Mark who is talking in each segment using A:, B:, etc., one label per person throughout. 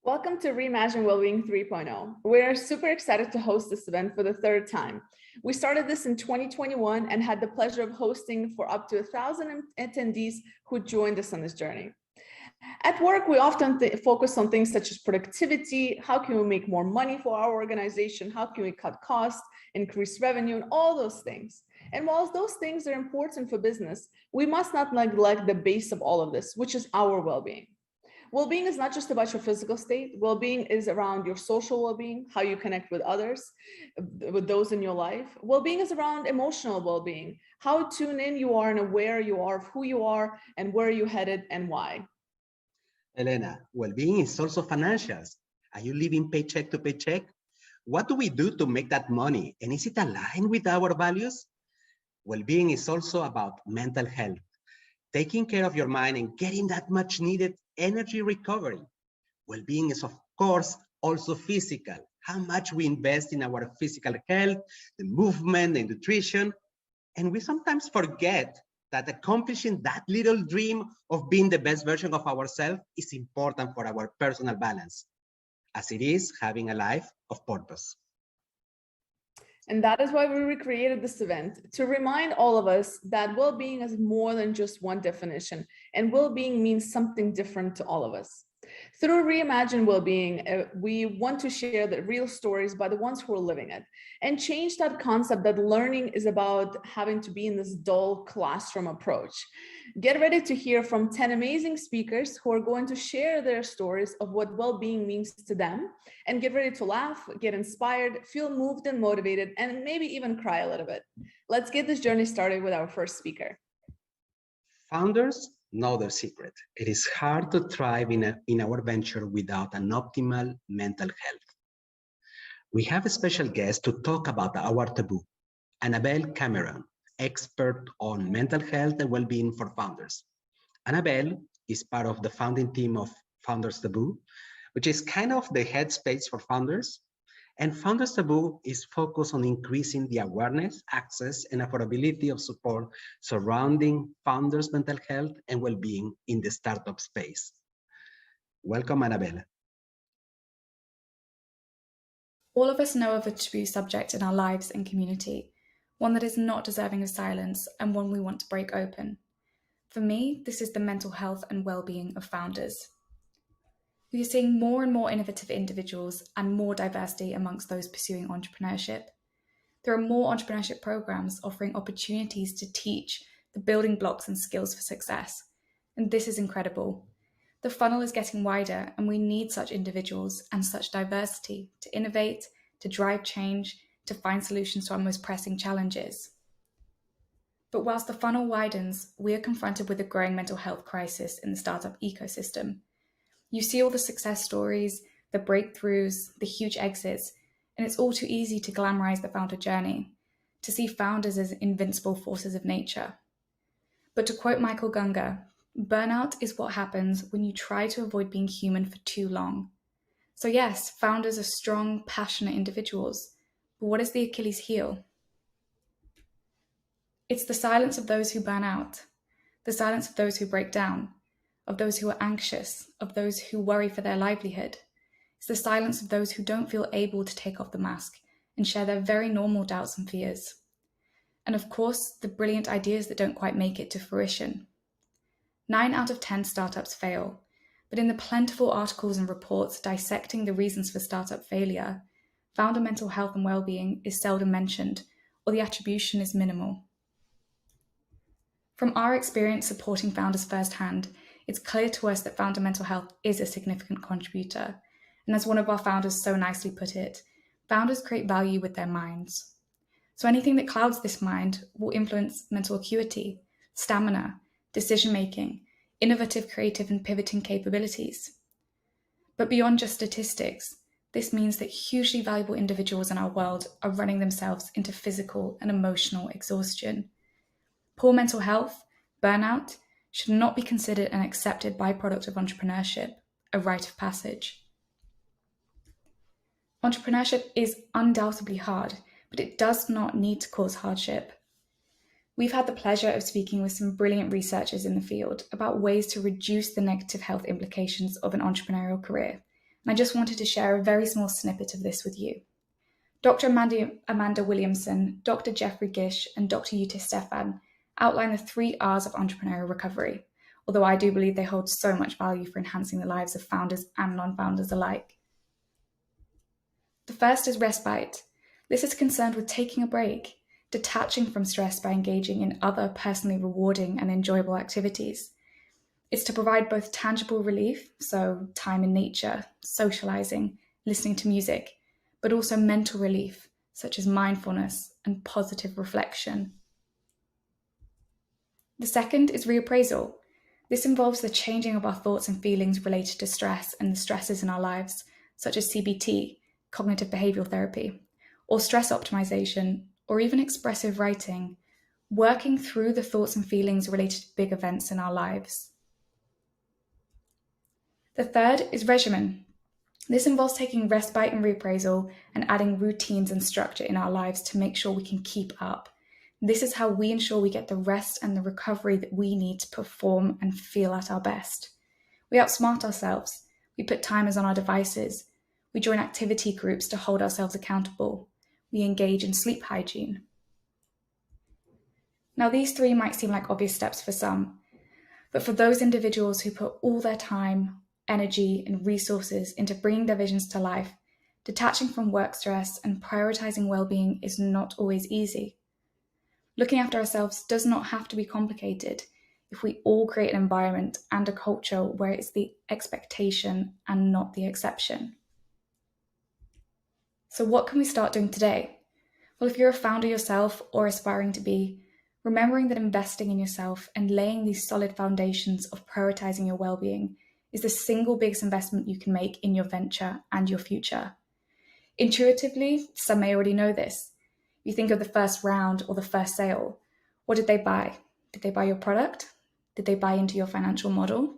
A: Welcome to Reimagine Wellbeing 3.0. We're super excited to host this event for the third time. We started this in 2021 and had the pleasure of hosting for up to 1,000 attendees who joined us on this journey. At work, we often focus on things such as productivity, how can we make more money for our organization, how can we cut costs, increase revenue, and all those things. And while those things are important for business, we must not neglect the base of all of this, which is our well-being. Well-being is not just about your physical state. Well-being is around your social well-being, how you connect with others, with those in your life. Well-being is around emotional well-being, how tuned in you are and aware you are of who you are and where you're headed and why.
B: Elena, well-being is also financials. Are you living paycheck to paycheck? What do we do to make that money? And is it aligned with our values? Well-being is also about mental health, taking care of your mind and getting that much needed energy recovery. Well-being is, of course, also physical. How much we invest in our physical health, the movement, the nutrition. And we sometimes forget that accomplishing that little dream of being the best version of ourselves is important for our personal balance, as it is having a life of purpose.
A: And that is why we recreated this event, to remind all of us that well-being is more than just one definition, and well-being means something different to all of us. Through Reimagine Wellbeing, we want to share the real stories by the ones who are living it and change that concept that learning is about having to be in this dull classroom approach. Get ready to hear from 10 amazing speakers who are going to share their stories of what well-being means to them, and get ready to laugh, get inspired, feel moved and motivated, and maybe even cry a little bit. Let's get this journey started with our first speaker.
B: Founders know their secret. It is hard to thrive in our venture without an optimal mental health. We have a special guest to talk about our taboo, Annabelle Cameron, expert on mental health and well-being for founders. Annabelle is part of the founding team of Founders Taboo, which is kind of the headspace for founders. And Founders Taboo is focused on increasing the awareness, access, and affordability of support surrounding founders' mental health and well-being in the startup space. Welcome, Annabelle.
C: All of us know of a taboo subject in our lives and community, one that is not deserving of silence and one we want to break open. For me, this is the mental health and well-being of founders. We are seeing more and more innovative individuals and more diversity amongst those pursuing entrepreneurship. There are more entrepreneurship programs offering opportunities to teach the building blocks and skills for success, and this is incredible. The funnel is getting wider, and we need such individuals and such diversity to innovate, to drive change, to find solutions to our most pressing challenges. But whilst the funnel widens, we are confronted with a growing mental health crisis in the startup ecosystem. You see all the success stories, the breakthroughs, the huge exits, and it's all too easy to glamorize the founder journey, to see founders as invincible forces of nature. But to quote Michael Gungor, burnout is what happens when you try to avoid being human for too long. So yes, founders are strong, passionate individuals, but what is the Achilles heel? It's the silence of those who burn out, the silence of those who break down, of those who are anxious, of those who worry for their livelihood. It's the silence of those who don't feel able to take off the mask and share their very normal doubts and fears. And of course, the brilliant ideas that don't quite make it to fruition. 9 out of 10 startups fail, but in the plentiful articles and reports dissecting the reasons for startup failure, founder mental health and well-being is seldom mentioned, or the attribution is minimal. From our experience supporting founders firsthand, it's clear to us that founder mental health is a significant contributor. And as one of our founders so nicely put it, founders create value with their minds. So anything that clouds this mind will influence mental acuity, stamina, decision-making, innovative, creative, and pivoting capabilities. But beyond just statistics, this means that hugely valuable individuals in our world are running themselves into physical and emotional exhaustion. Poor mental health, burnout, should not be considered an accepted byproduct of entrepreneurship, a rite of passage. Entrepreneurship is undoubtedly hard, but it does not need to cause hardship. We've had the pleasure of speaking with some brilliant researchers in the field about ways to reduce the negative health implications of an entrepreneurial career, and I just wanted to share a very small snippet of this with you. Dr. Amanda Williamson, Dr. Jeffrey Gish, and Dr. Ute Stefan outline the 3 R's of entrepreneurial recovery, although I do believe they hold so much value for enhancing the lives of founders and non-founders alike. The first is respite. This is concerned with taking a break, detaching from stress by engaging in other personally rewarding and enjoyable activities. It's to provide both tangible relief, so time in nature, socializing, listening to music, but also mental relief, such as mindfulness and positive reflection. The second is reappraisal. This involves the changing of our thoughts and feelings related to stress and the stresses in our lives, such as CBT, cognitive behavioral therapy, or stress optimization, or even expressive writing, working through the thoughts and feelings related to big events in our lives. The third is regimen. This involves taking respite and reappraisal and adding routines and structure in our lives to make sure we can keep up. This is how we ensure we get the rest and the recovery that we need to perform and feel at our best. We outsmart ourselves. We put timers on our devices. We join activity groups to hold ourselves accountable. We engage in sleep hygiene. Now, these 3 might seem like obvious steps for some, but for those individuals who put all their time, energy, and resources into bringing their visions to life, detaching from work stress and prioritizing well-being is not always easy. Looking after ourselves does not have to be complicated if we all create an environment and a culture where it's the expectation and not the exception. So what can we start doing today? Well, if you're a founder yourself or aspiring to be, remembering that investing in yourself and laying these solid foundations of prioritizing your well-being is the single biggest investment you can make in your venture and your future. Intuitively, some may already know this. You think of the first round or the first sale. What did they buy? Did they buy your product? Did they buy into your financial model?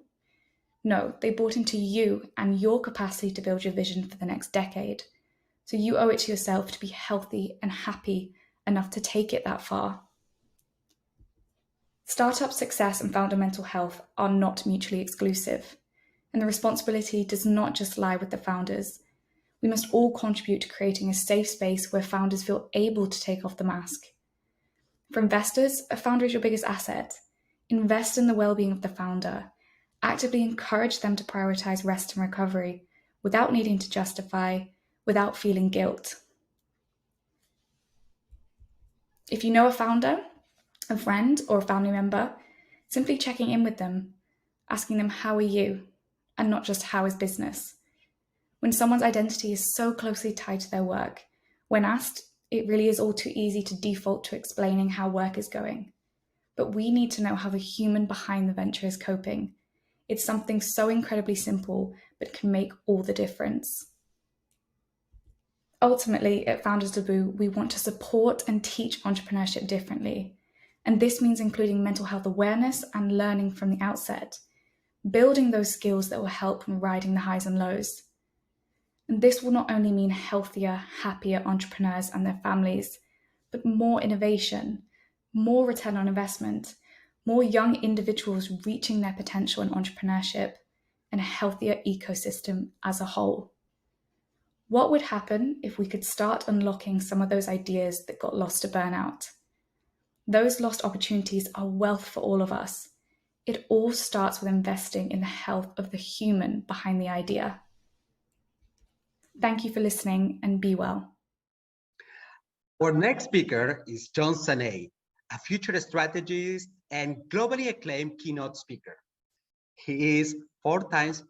C: No, they bought into you and your capacity to build your vision for the next decade. So you owe it to yourself to be healthy and happy enough to take it that far. Startup success and founder mental health are not mutually exclusive, and the responsibility does not just lie with the founders. We must all contribute to creating a safe space where founders feel able to take off the mask. For investors, a founder is your biggest asset. Invest in the well-being of the founder. Actively encourage them to prioritize rest and recovery without needing to justify, without feeling guilt. If you know a founder, a friend, or a family member, simply checking in with them, asking them, how are you? And not just how is business? When someone's identity is so closely tied to their work, when asked, it really is all too easy to default to explaining how work is going. But we need to know how the human behind the venture is coping. It's something so incredibly simple, but can make all the difference. Ultimately, at Founders Taboo, we want to support and teach entrepreneurship differently. And this means including mental health awareness and learning from the outset, building those skills that will help when riding the highs and lows. And this will not only mean healthier, happier entrepreneurs and their families, but more innovation, more return on investment, more young individuals reaching their potential in entrepreneurship, and a healthier ecosystem as a whole. What would happen if we could start unlocking some of those ideas that got lost to burnout? Those lost opportunities are wealth for all of us. It all starts with investing in the health of the human behind the idea. Thank you for listening and be well.
B: Our next speaker is John Sanay, a future strategist and globally acclaimed keynote speaker. He is 4 times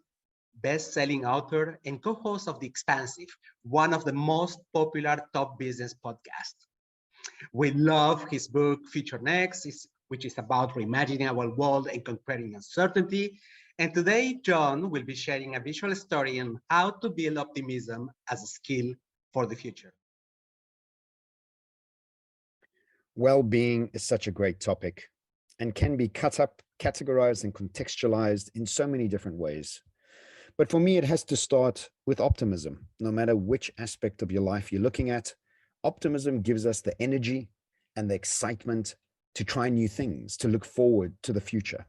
B: best-selling author and co-host of The Expansive, one of the most popular top business podcasts. We love his book, Future Next, which is about reimagining our world and conquering uncertainty. And today, John will be sharing a visual story on how to build optimism as a skill for the future.
D: Well-being is such a great topic and can be cut up, categorized, and contextualized in so many different ways. But for me, it has to start with optimism. No matter which aspect of your life you're looking at, optimism gives us the energy and the excitement to try new things, to look forward to the future.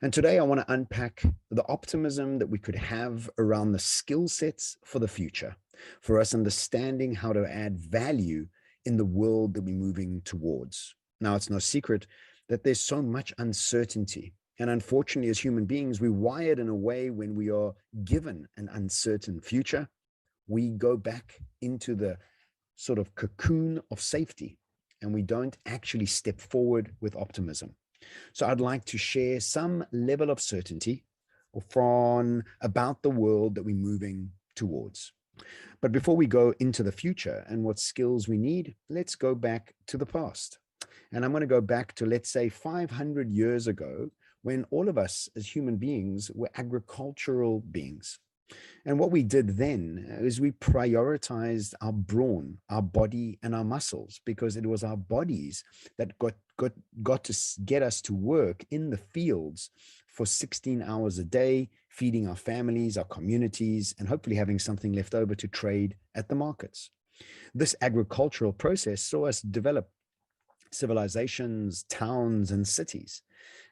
D: And today I want to unpack the optimism that we could have around the skill sets for the future, for us understanding how to add value in the world that we're moving towards. Now, it's no secret that there's so much uncertainty. And unfortunately, as human beings, we're wired in a way when we are given an uncertain future, we go back into the sort of cocoon of safety and we don't actually step forward with optimism. So I'd like to share some level of certainty from about the world that we're moving towards. But before we go into the future and what skills we need, let's go back to the past. And I'm going to go back to, let's say, 500 years ago, when all of us as human beings were agricultural beings. And what we did then is we prioritized our brawn, our body, and our muscles, because it was our bodies that got to get us to work in the fields for 16 hours a day, feeding our families, our communities, and hopefully having something left over to trade at the markets. This agricultural process saw us develop civilizations, towns, and cities,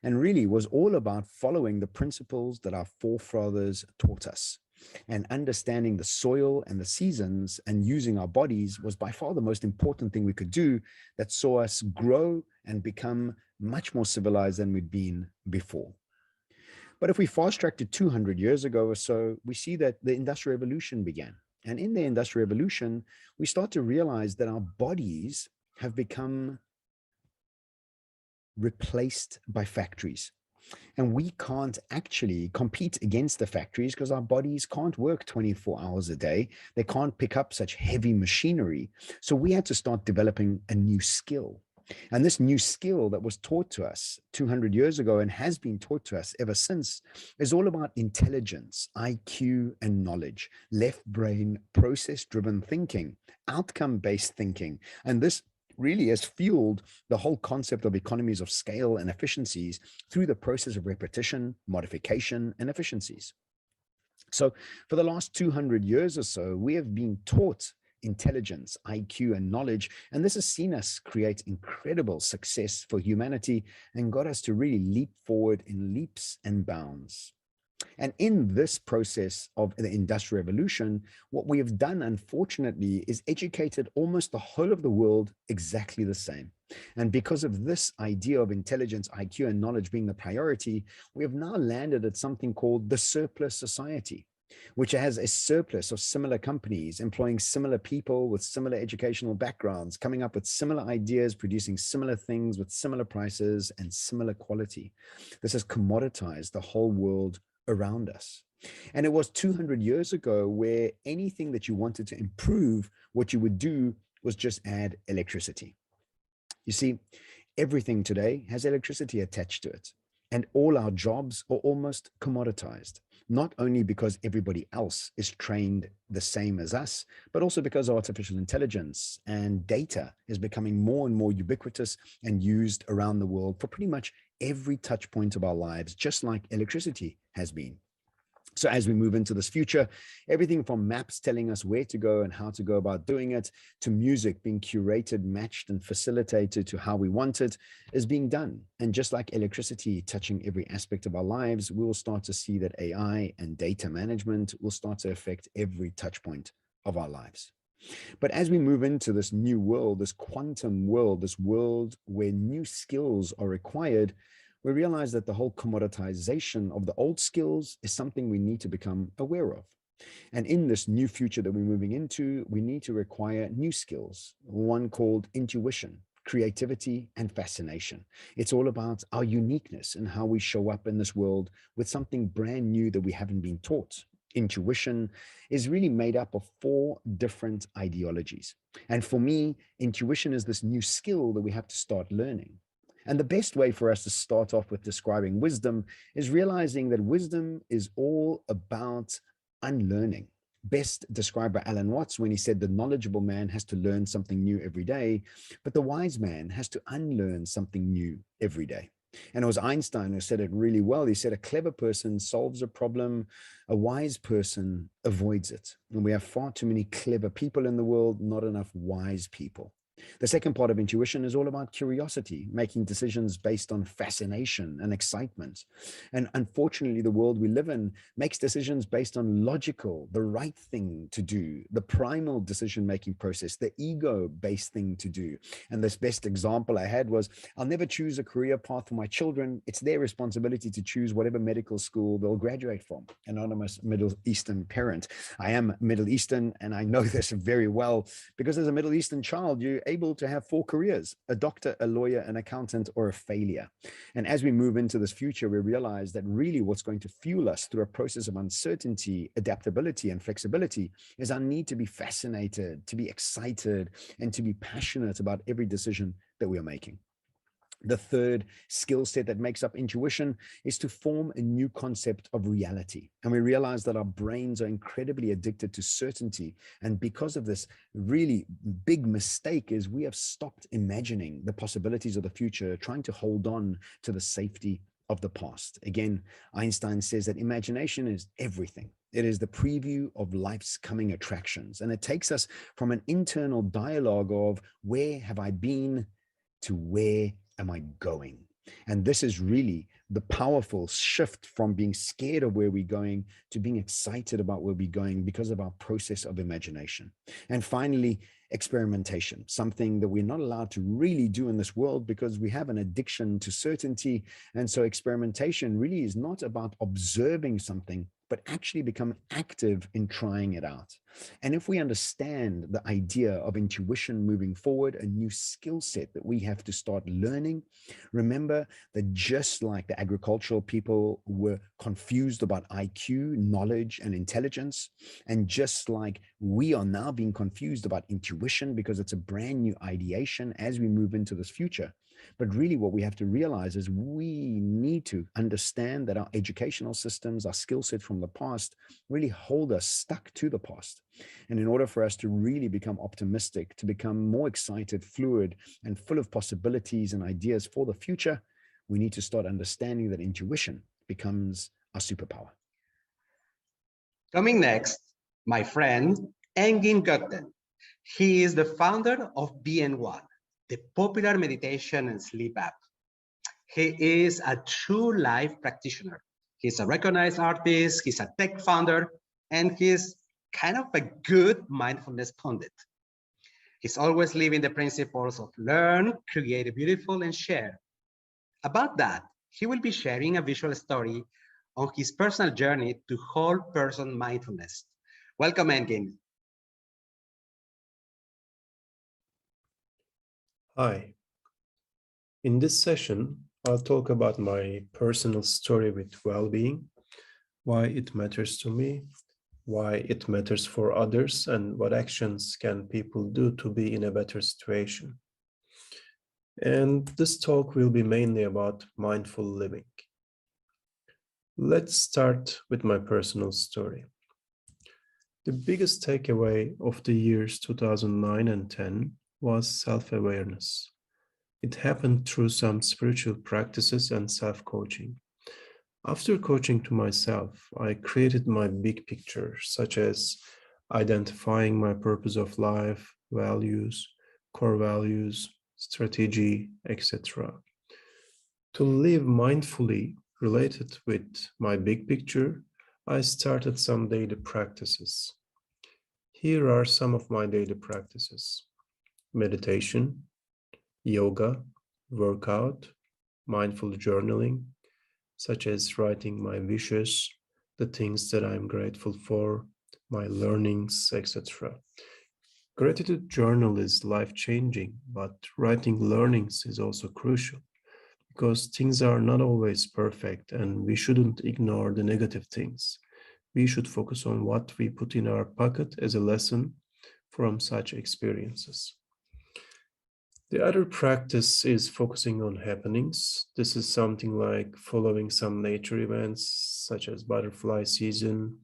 D: and really was all about following the principles that our forefathers taught us. And understanding the soil and the seasons and using our bodies was by far the most important thing we could do that saw us grow and become much more civilized than we'd been before. But if we fast track to 200 years ago or so, we see that the Industrial Revolution began. And in the Industrial Revolution, we start to realize that our bodies have become replaced by factories. And we can't actually compete against the factories because our bodies can't work 24 hours a day. They can't pick up such heavy machinery. So we had to start developing a new skill. And this new skill that was taught to us 200 years ago and has been taught to us ever since is all about intelligence, IQ, and knowledge, left brain, process-driven thinking, outcome-based thinking. And this really has fueled the whole concept of economies of scale and efficiencies through the process of repetition, modification, and efficiencies. So for the last 200 years or so, we have been taught intelligence, IQ, and knowledge, and this has seen us create incredible success for humanity and got us to really leap forward in leaps and bounds. And in this process of the Industrial Revolution, what we have done, unfortunately, is educated almost the whole of the world exactly the same. And because of this idea of intelligence, IQ, and knowledge being the priority, we have now landed at something called the surplus society, which has a surplus of similar companies, employing similar people with similar educational backgrounds, coming up with similar ideas, producing similar things with similar prices and similar quality. This has commoditized the whole world around us. And it was 200 years ago where anything that you wanted to improve, what you would do was just add electricity. You see, everything today has electricity attached to it. And all our jobs are almost commoditized, not only because everybody else is trained the same as us, but also because artificial intelligence and data is becoming more and more ubiquitous and used around the world for pretty much every touch point of our lives, just like electricity has been. So as we move into this future, everything from maps telling us where to go and how to go about doing it, to music being curated, matched, and facilitated to how we want it, is being done. And just like electricity touching every aspect of our lives, we will start to see that AI and data management will start to affect every touch point of our lives. But as we move into this new world, this quantum world, this world where new skills are required, we realize that the whole commoditization of the old skills is something we need to become aware of. And in this new future that we're moving into, we need to require new skills, one called intuition, creativity, and fascination. It's all about our uniqueness and how we show up in this world with something brand new that we haven't been taught. Intuition is really made up of 4 different ideologies. And for me, intuition is this new skill that we have to start learning. And the best way for us to start off with describing wisdom is realizing that wisdom is all about unlearning. Best described by Alan Watts when he said the knowledgeable man has to learn something new every day, but the wise man has to unlearn something new every day. And it was Einstein who said it really well. He said, a clever person solves a problem, a wise person avoids it. And we have far too many clever people in the world, not enough wise people. The second part of intuition is all about curiosity, making decisions based on fascination and excitement. And unfortunately, the world we live in makes decisions based on logical, the right thing to do, the primal decision-making process, the ego-based thing to do. And this best example I had was, I'll never choose a career path for my children. It's their responsibility to choose whatever medical school they'll graduate from. Anonymous Middle Eastern parent. I am Middle Eastern, and I know this very well because as a Middle Eastern child, you're able to have 4 careers: a doctor, a lawyer, an accountant, or a failure. And as we move into this future, we realize that really what's going to fuel us through a process of uncertainty, adaptability, and flexibility is our need to be fascinated, to be excited, and to be passionate about every decision that we are making. The third skill set that makes up intuition is to form a new concept of reality. And we realize that our brains are incredibly addicted to certainty. And because of this really big mistake is we have stopped imagining the possibilities of the future, trying to hold on to the safety of the past. Again, Einstein says that imagination is everything. It is the preview of life's coming attractions. And it takes us from an internal dialogue of where have I been to where am I going? And this is really the powerful shift from being scared of where we're going to being excited about where we're going because of our process of imagination. And finally, experimentation, something that we're not allowed to really do in this world because we have an addiction to certainty. And so experimentation really is not about observing something, but actually become active in trying it out. And if we understand the idea of intuition moving forward, a new skill set that we have to start learning, remember that just like the agricultural people were confused about IQ, knowledge, and intelligence, and just like we are now being confused about intuition because it's a brand new ideation as we move into this future. But really what we have to realize is we need to understand that our educational systems, our skill set from the past really hold us stuck to the past. And in order for us to really become optimistic, to become more excited, fluid, and full of possibilities and ideas for the future, we need to start understanding that intuition becomes our superpower.
B: Coming next, my friend, Engin Gökten. He is the founder of BN1, the popular meditation and sleep app. He is a true life practitioner. He's a recognized artist, he's a tech founder, and he's kind of a good mindfulness pundit. He's always living the principles of learn, create beautiful, and share. About that, he will be sharing a visual story on his personal journey to whole person mindfulness. Welcome, Engin.
E: Hi. In this session, I'll talk about my personal story with well-being, why it matters to me, why it matters for others, and what actions can people do to be in a better situation. And this talk will be mainly about mindful living. Let's start with my personal story. The biggest takeaway of the years 2009 and 10 was self-awareness. It happened through some spiritual practices and self-coaching. After coaching to myself, I created my big picture, such as identifying my purpose of life, values, core values, strategy, etc. To live mindfully related with my big picture, I started some daily practices. Here are some of my daily practices: meditation, yoga, workout, mindful journaling, such as writing my wishes, the things that I'm grateful for, my learnings, etc. Gratitude journal is life-changing, but writing learnings is also crucial because things are not always perfect and we shouldn't ignore the negative things. We should focus on what we put in our pocket as a lesson from such experiences. The other practice is focusing on happenings. This is something like following some nature events such as butterfly season,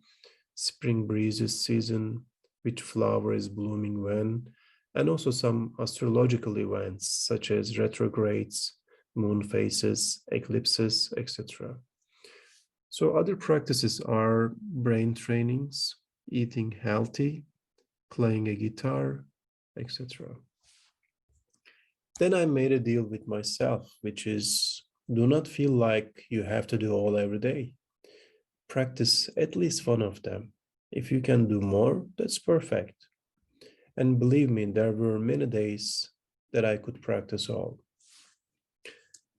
E: spring breezes season, which flower is blooming when, and also some astrological events such as retrogrades, moon phases, eclipses, etc. So other practices are brain trainings, eating healthy, playing a guitar, etc. Then I made a deal with myself, which is do not feel like you have to do all every day. Practice at least one of them. If you can do more, that's perfect. And believe me, there were many days that I could practice all.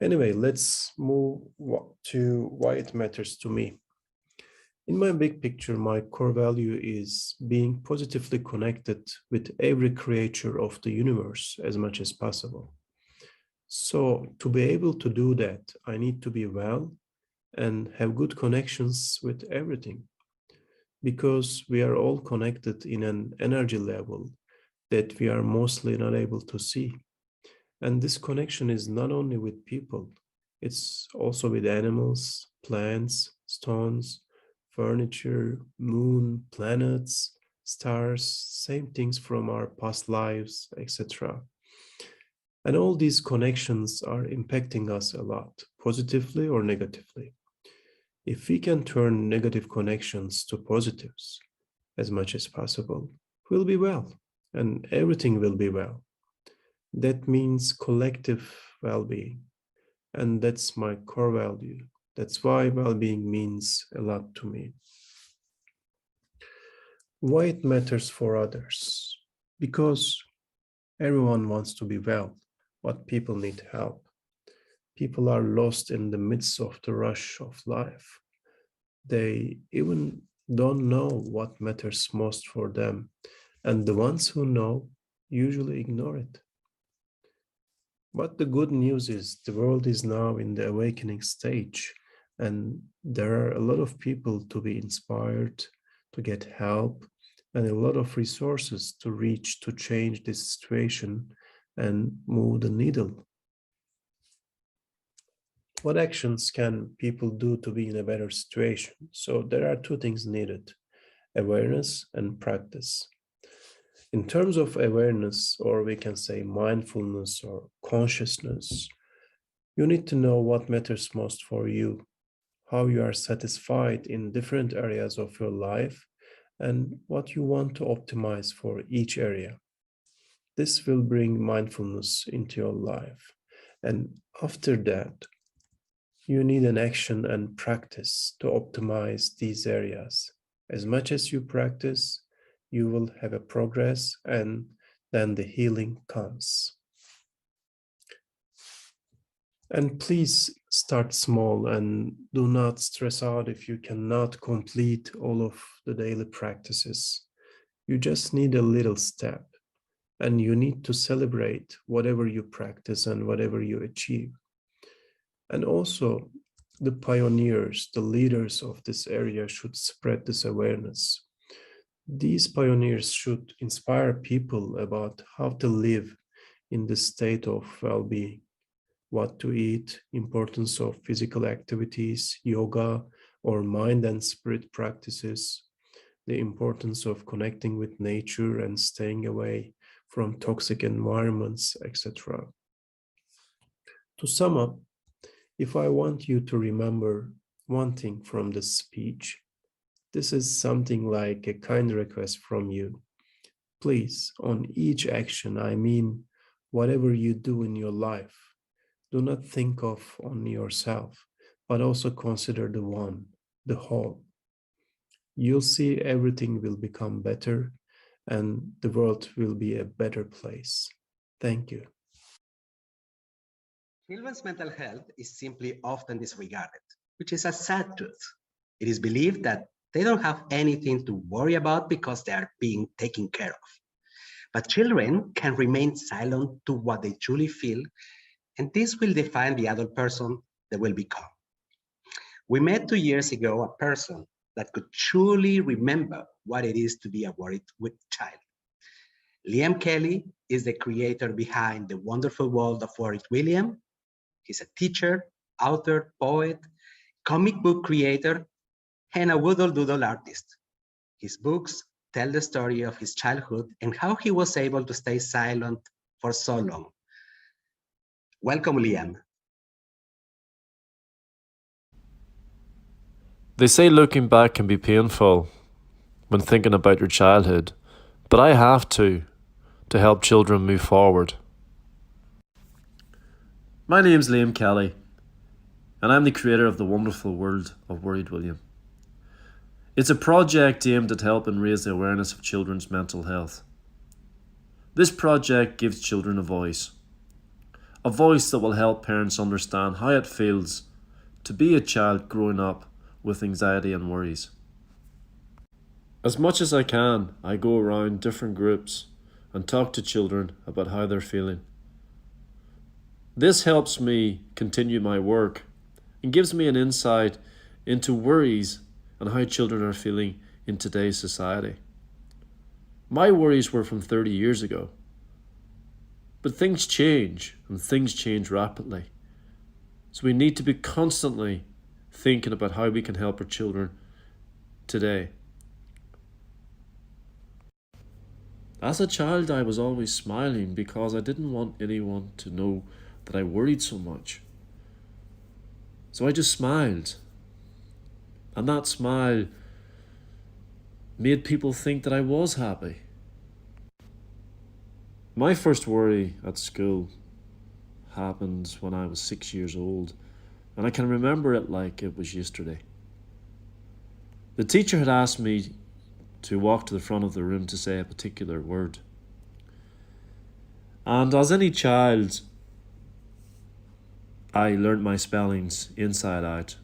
E: Anyway, let's move to why it matters to me. In my big picture, my core value is being positively connected with every creature of the universe as much as possible. So to be able to do that, I need to be well and have good connections with everything, because we are all connected in an energy level that we are mostly not able to see. And this connection is not only with people, it's also with animals, plants, stones, furniture, moon, planets, stars, same things from our past lives, etc. And all these connections are impacting us a lot, positively or negatively. If we can turn negative connections to positives as much as possible, we'll be well, and everything will be well. That means collective well-being, and that's my core value. That's why well-being means a lot to me. Why it matters for others? Because everyone wants to be well, but people need help. People are lost in the midst of the rush of life. They even don't know what matters most for them, and the ones who know usually ignore it. But the good news is the world is now in the awakening stage, and there are a lot of people to be inspired, to get help, and a lot of resources to reach to change this situation and move the needle. What actions can people do to be in a better situation? So there are two things needed: awareness and practice. In terms of awareness, or we can say mindfulness or consciousness, you need to know what matters most for you, how you are satisfied in different areas of your life, and what you want to optimize for each area. This will bring mindfulness into your life. And after that, you need an action and practice to optimize these areas. As much as you practice, you will have a progress, and then the healing comes. And please start small and do not stress out if you cannot complete all of the daily practices. You just need a little step, and you need to celebrate whatever you practice and whatever you achieve. And also, the pioneers, the leaders of this area should spread this awareness. These pioneers should inspire people about how to live in this state of well-being, what to eat, importance of physical activities, yoga, or mind and spirit practices, the importance of connecting with nature and staying away from toxic environments, etc. To sum up, if I want you to remember one thing from this speech, this is something like a kind request from you. Please, on each action, I mean whatever you do in your life, do not think of only yourself, but also consider the one, the whole. You'll see everything will become better, and the world will be a better place. Thank you.
B: Children's mental health is simply often disregarded, which is a sad truth. It is believed that they don't have anything to worry about because they are being taken care of. But children can remain silent to what they truly feel, and this will define the adult person they will become. We met 2 years ago a person that could truly remember what it is to be a worried child. Liam Kelly is the creator behind The Wonderful World of Worried William. He's a teacher, author, poet, comic book creator, and a Woodle Doodle artist. His books tell the story of his childhood and how he was able to stay silent for so long. Welcome, Liam.
F: They say looking back can be painful when thinking about your childhood, but I have to help children move forward. My name's Liam Kelly, and I'm the creator of the wonderful world of Worried William. It's a project aimed at helping raise the awareness of children's mental health. This project gives children a voice that will help parents understand how it feels to be a child growing up with anxiety and worries. As much as I can, I go around different groups and talk to children about how they're feeling. This helps me continue my work and gives me an insight into worries and how children are feeling in today's society. My worries were from 30 years ago, but things change and things change rapidly. So we need to be constantly thinking about how we can help our children today. As a child, I was always smiling because I didn't want anyone to know that I worried so much. So I just smiled. And that smile made people think that I was happy. My first worry at school happened when I was 6 years old, and I can remember it like it was yesterday. The teacher had asked me to walk to the front of the room to say a particular word. And as any child, I learned my spellings inside out.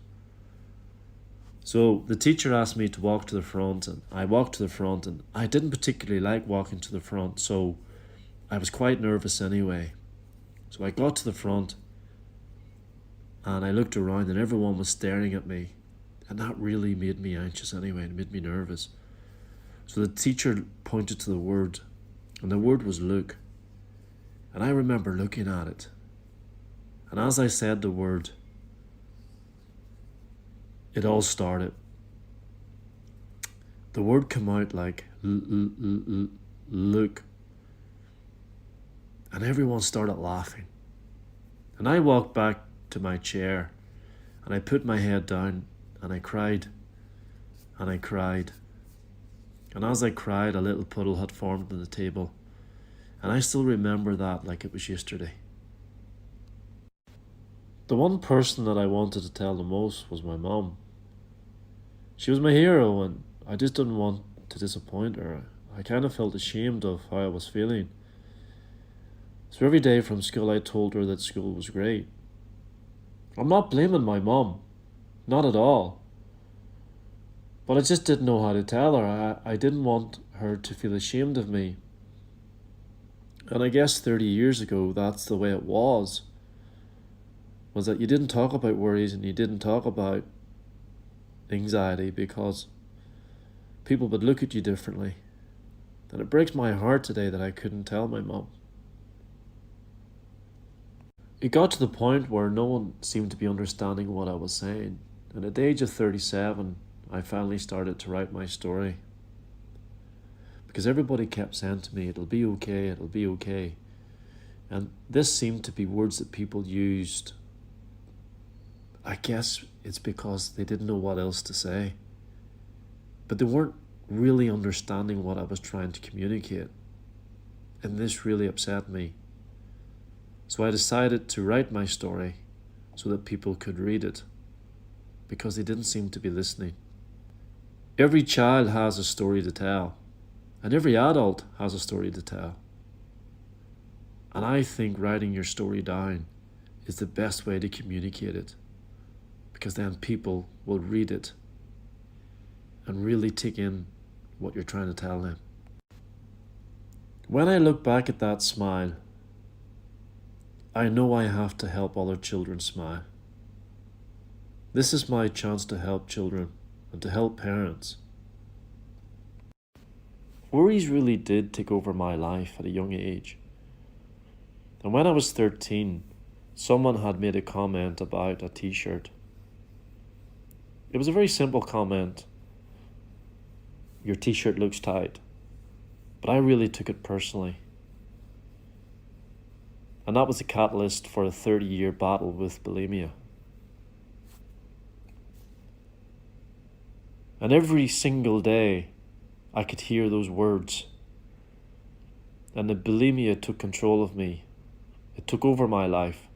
F: So the teacher asked me to walk to the front, and I walked to the front, and I didn't particularly like walking to the front, so I was quite nervous anyway. So I got to the front and I looked around and everyone was staring at me, and that really made me anxious anyway, and made me nervous. So the teacher pointed to the word, and the word was look. And I remember looking at it. And as I said the word, it all started. The word came out like look. And everyone started laughing. And I walked back to my chair and I put my head down and I cried and I cried. And as I cried, a little puddle had formed on the table. And I still remember that like it was yesterday. The one person that I wanted to tell the most was my mum. She was my hero, and I just didn't want to disappoint her. I kind of felt ashamed of how I was feeling. So every day from school I told her that school was great. I'm not blaming my mum, not at all. But I just didn't know how to tell her. I didn't want her to feel ashamed of me. And I guess 30 years ago, that's the way it was that you didn't talk about worries and you didn't talk about anxiety because people would look at you differently. And it breaks my heart today that I couldn't tell my mum. It got to the point where no one seemed to be understanding what I was saying. And at the age of 37, I finally started to write my story. Because everybody kept saying to me, it'll be okay, it'll be okay. And this seemed to be words that people used. I guess it's because they didn't know what else to say. But they weren't really understanding what I was trying to communicate. And this really upset me. So I decided to write my story so that people could read it, because they didn't seem to be listening. Every child has a story to tell, and every adult has a story to tell. And I think writing your story down is the best way to communicate it, because then people will read it and really take in what you're trying to tell them. When I look back at that smile, I know I have to help other children smile. This is my chance to help children and to help parents. Worries really did take over my life at a young age. And when I was 13, someone had made a comment about a t-shirt. It was a very simple comment. Your t-shirt looks tight. But I really took it personally. And that was a catalyst for a 30-year battle with bulimia. And every single day, I could hear those words. And the bulimia took control of me. It took over my life.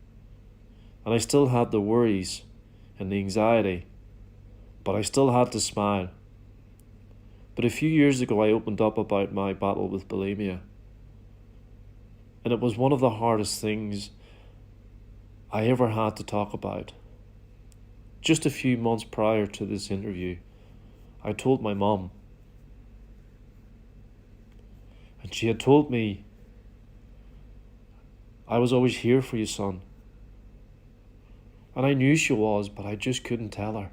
F: and I still had the worries and the anxiety, but I still had to smile. But a few years ago, I opened up about my battle with bulimia, and it was one of the hardest things I ever had to talk about. Just a few months prior to this interview, I told my mum, and she had told me, I was always here for you, son. And I knew she was, but I just couldn't tell her.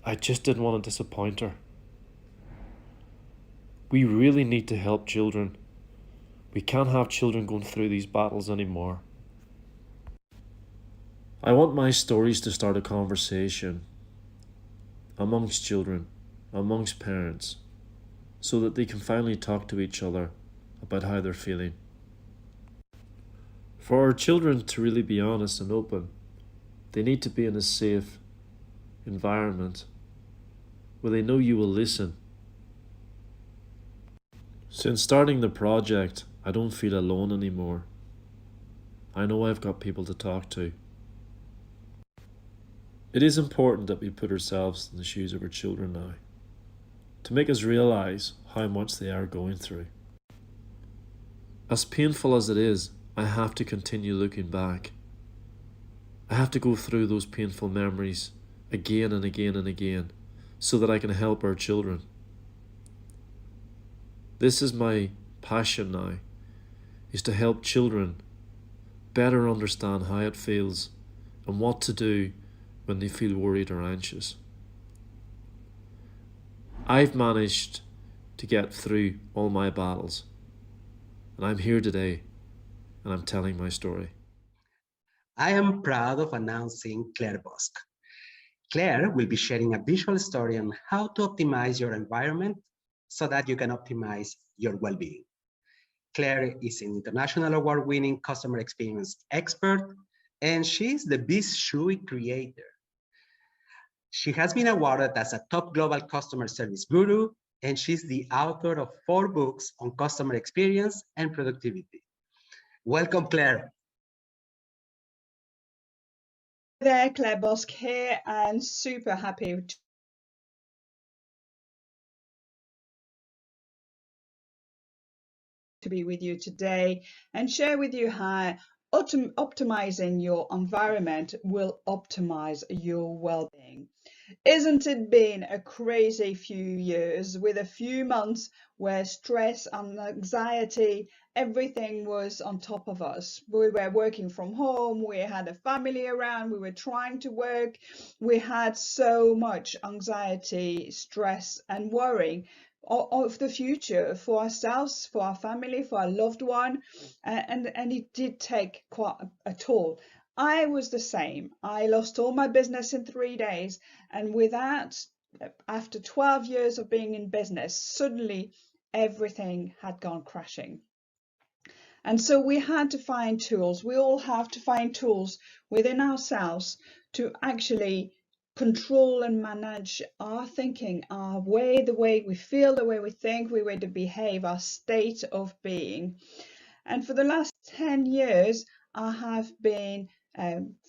F: I just didn't want to disappoint her. We really need to help children. We can't have children going through these battles anymore. I want my stories to start a conversation amongst children, amongst parents, so that they can finally talk to each other about how they're feeling. For our children to really be honest and open, they need to be in a safe environment where they know you will listen. Since starting the project, I don't feel alone anymore. I know I've got people to talk to. It is important that we put ourselves in the shoes of our children now, to make us realize how much they are going through. As painful as it is, I have to continue looking back. I have to go through those painful memories again and again and again, so that I can help our children. This is my passion now, is to help children better understand how it feels and what to do when they feel worried or anxious. I've managed to get through all my battles, and I'm here today, and I'm telling my story.
B: I am proud of announcing Claire Bosk. Claire will be sharing a visual story on how to optimize your environment so that you can optimize your well-being. Claire is an international award-winning customer experience expert, and she's the Biz Shui creator. She has been awarded as a top global customer service guru, and she's the author of 4 books on customer experience and productivity. Welcome, Claire.
G: There, Claire Bosk here, and super happy to be with you today and share with you how optimizing your environment will optimize your well-being. Isn't it been a crazy few years, with a few months where stress and anxiety, everything was on top of us? We were working from home, we had a family around, we were trying to work, we had so much anxiety, stress and worrying of the future for ourselves, for our family, for our loved one, and it did take quite a toll. I was the same. I lost all my business in 3 days, and with that, after 12 years of being in business, suddenly everything had gone crashing. And so we had to find tools. We all have to find tools within ourselves to actually control and manage our thinking, our way, the way we feel, the way we think, the way to behave, our state of being. And for the last 10 years, I have been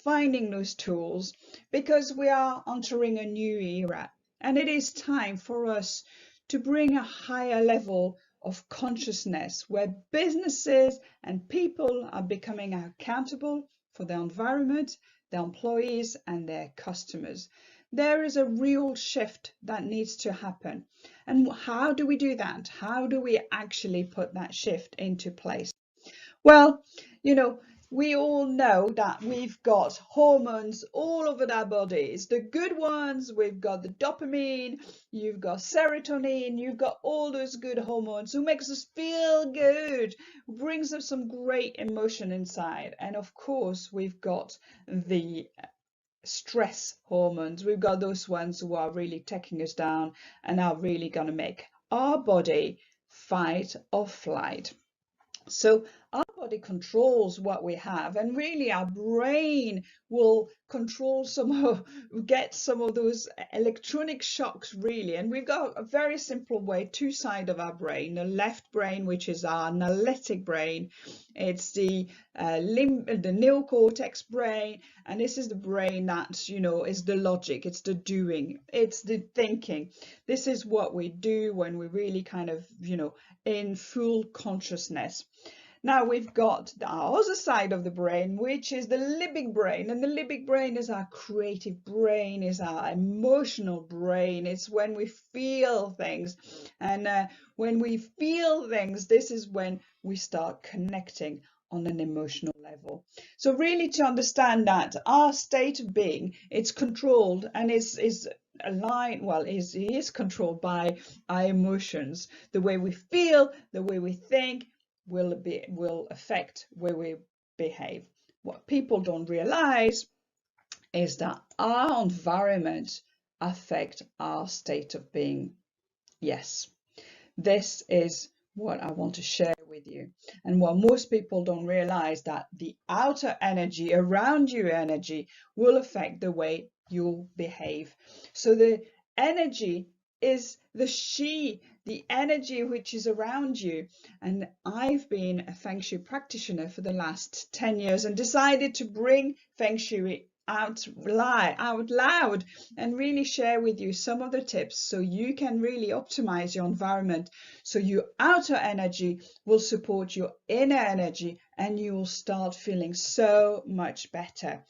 G: finding those tools because we are entering a new era, and it is time for us to bring a higher level of consciousness where businesses and people are becoming accountable for their environment, their employees and their customers. There is a real shift that needs to happen. And how do we do that? How do we actually put that shift into place? Well, we all know that we've got hormones all over our bodies. The good ones, we've got the dopamine, you've got serotonin, you've got all those good hormones who makes us feel good, brings us some great emotion inside. And of course, we've got the stress hormones. We've got those ones who are really taking us down and are really going to make our body fight or flight. So our body body controls what we have, and really our brain will control get some of those electronic shocks really. And we've got a very simple way, two sides of our brain: the left brain, which is our analytic brain, it's the neocortex brain, and this is the brain that, you know, is the logic, it's the doing, it's the thinking. This is what we do when we really kind of, you know, in full consciousness. Now we've got our other side of the brain, which is the limbic brain, and the limbic brain is our creative brain, is our emotional brain. It's when we feel things, and when we feel things, this is when we start connecting on an emotional level. So really, to understand that our state of being, it's controlled and is aligned, well, is controlled by our emotions. The way we feel, the way we think will affect where we behave. What people don't realize is that our environment affects our state of being. Yes, this is what I want to share with you. And what most people don't realize, that the outer energy, around you energy, will affect the way you behave. So the energy is the energy which is around you. And I've been a Feng Shui practitioner for the last 10 years and decided to bring Feng Shui out loud and really share with you some of the tips so you can really optimize your environment, so your outer energy will support your inner energy, and you will start feeling so much better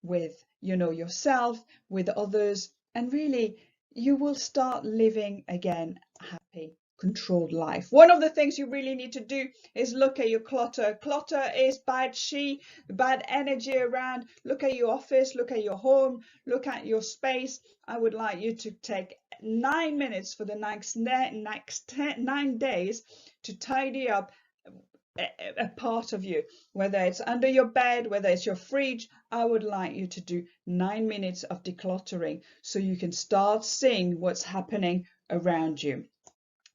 G: with, you know, yourself, with others, and really you will start living again happy, controlled life. One of the things you really need to do is look at your clutter. Clutter is bad bad energy around. Look at your office, look at your home, look at your space. I would like you to take 9 minutes for the next 9 days to tidy up a part of you, whether it's under your bed, whether it's your fridge. I would like you to do 9 minutes of decluttering so you can start seeing what's happening around you.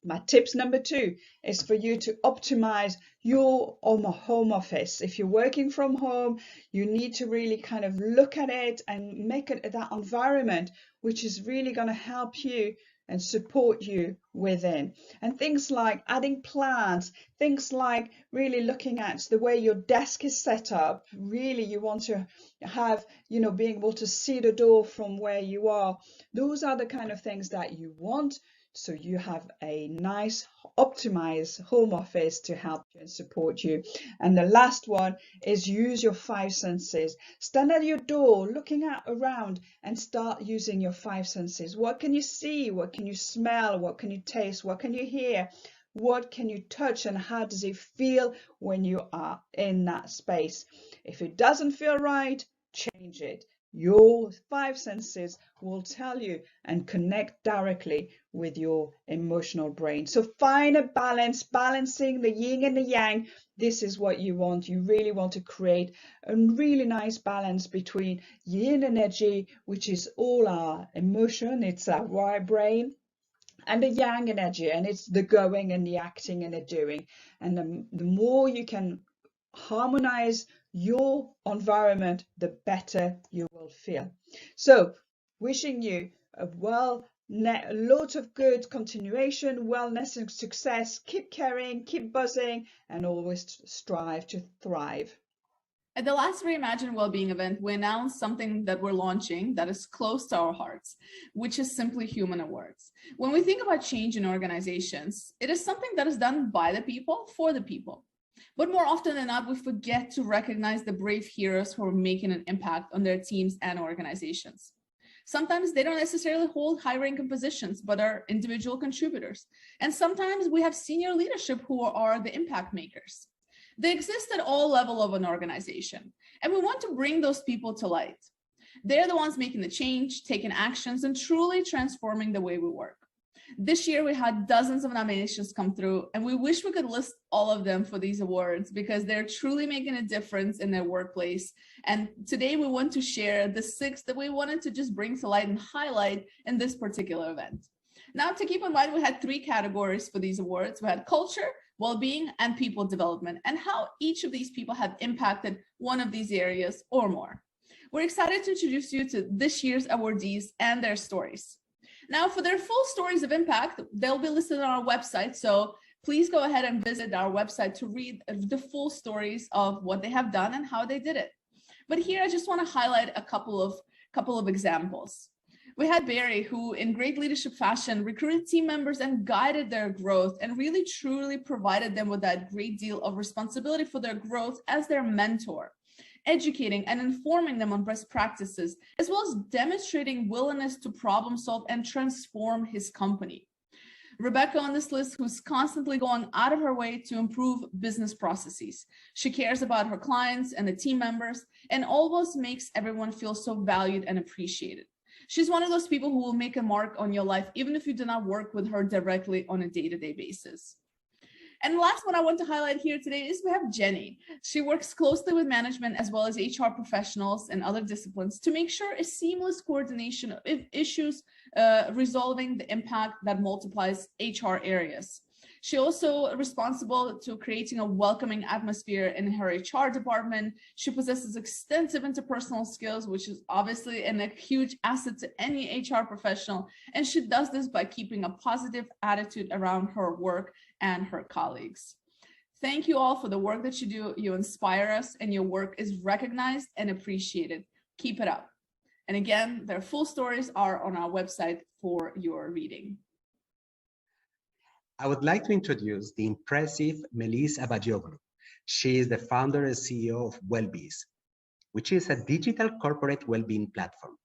G: My tips number 2 is for you to optimize your home office. If you're working from home, you need to really kind of look at it and make it that environment which is really going to help you and support you within. And things like adding plants, things like really looking at the way your desk is set up. Really, you want to have, you know, being able to see the door from where you are. Those are the kind of things that you want, so you have a nice optimized home office to help you and support you. And the last one is use your 5 senses. Stand at your door looking around and start using your 5 senses. What can you see? What can you smell? What can you taste? What can you hear? What can you touch? And how does it feel when you are in that space? If it doesn't feel right, change it. Your 5 senses will tell you and connect directly with your emotional brain. So find a balance, balancing the yin and the yang. This is what you want. You really want to create a really nice balance between yin energy, which is all our emotion, it's our right brain, and the yang energy, and it's the going and the acting and the doing. And the more you can harmonize your environment, the better you will feel. So wishing you a lot of good continuation, wellness and success. Keep caring, keep buzzing, and always strive to thrive.
A: At the last Reimagine Wellbeing event, we announced something that we're launching that is close to our hearts, which is Simply Human Awards. When we think about change in organizations, it is something that is done by the people, for the people. But more often than not, we forget to recognize the brave heroes who are making an impact on their teams and organizations. Sometimes they don't necessarily hold high-ranking positions, but are individual contributors. And sometimes we have senior leadership who are the impact makers. They exist at all levels of an organization, and we want to bring those people to light. They're the ones making the change, taking actions, and truly transforming the way we work. This year, we had dozens of nominations come through, and we wish we could list all of them for these awards because they're truly making a difference in their workplace. And today, we want to share the 6 that we wanted to just bring to light and highlight in this particular event. Now, to keep in mind, we had 3 categories for these awards. We had culture, well-being, and people development, and how each of these people have impacted one of these areas or more. We're excited to introduce you to this year's awardees and their stories. Now, for their full stories of impact, they'll be listed on our website, so please go ahead and visit our website to read the full stories of what they have done and how they did it. But here, I just want to highlight a couple of examples. We had Barry, who in great leadership fashion recruited team members and guided their growth and really truly provided them with that great deal of responsibility for their growth as their mentor, educating and informing them on best practices, as well as demonstrating willingness to problem solve and transform his company. Rebecca on this list, who's constantly going out of her way to improve business processes. She cares about her clients and the team members and always makes everyone feel so valued and appreciated. She's one of those people who will make a mark on your life, even if you do not work with her directly on a day-to-day basis. And the last one I want to highlight here today is we have Jenny. She works closely with management as well as HR professionals and other disciplines to make sure a seamless coordination of issues resolving the impact that multiplies HR areas. She also responsible to creating a welcoming atmosphere in her HR department. She possesses extensive interpersonal skills, which is obviously a huge asset to any HR professional. And she does this by keeping a positive attitude around her work and her colleagues. Thank you all for the work that you do. You inspire us and your work is recognized and appreciated. Keep it up. And again, their full stories are on our website for your reading.
B: I would like to introduce the impressive Melis Abagioglu. She is the founder and CEO of Wellbeing, which is a digital corporate well-being platform.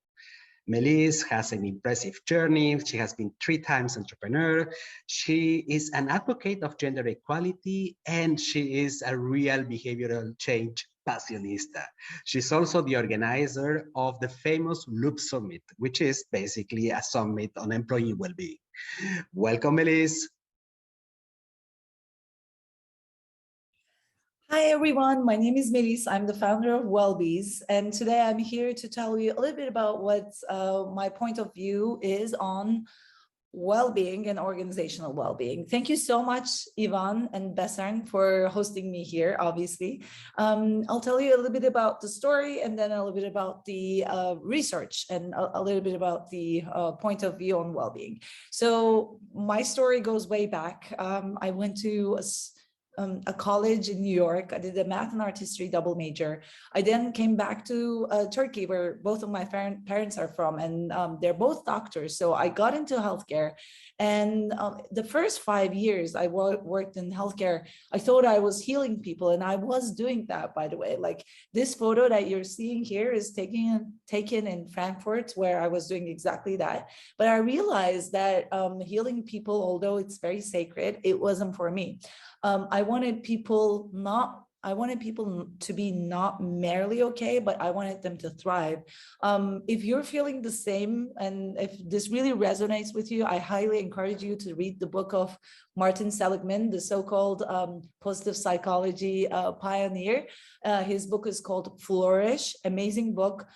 B: Melis has an impressive journey. She has been 3 times entrepreneur. She is an advocate of gender equality, and she is a real behavioral change passionista. She's also the organizer of the famous Loop Summit, which is basically a summit on employee well-being. Welcome, Melis.
H: Hi everyone, my name is Melis. I'm the founder of Wellbeing, and today I'm here to tell you a little bit about what my point of view is on well-being and organizational well-being. Thank you so much, Ivan and Bessern, for hosting me here, obviously. I'll tell you a little bit about the story and then a little bit about the research and a little bit about the point of view on well-being. So my story goes way back. I went to a college in New York. I did a math and art history double major. I then came back to Turkey, where both of my parents are from, and they're both doctors. So I got into healthcare. And the first 5 years I worked in healthcare, I thought I was healing people. And I was doing that, by the way. Like this photo that you're seeing here is taken in Frankfurt, where I was doing exactly that. But I realized that healing people, although it's very sacred, it wasn't for me. I wanted people to be not merely okay, but I wanted them to thrive. If you're feeling the same, and if this really resonates with you, I highly encourage you to read the book of Martin Seligman, the so-called positive psychology pioneer. His book is called Flourish, amazing book.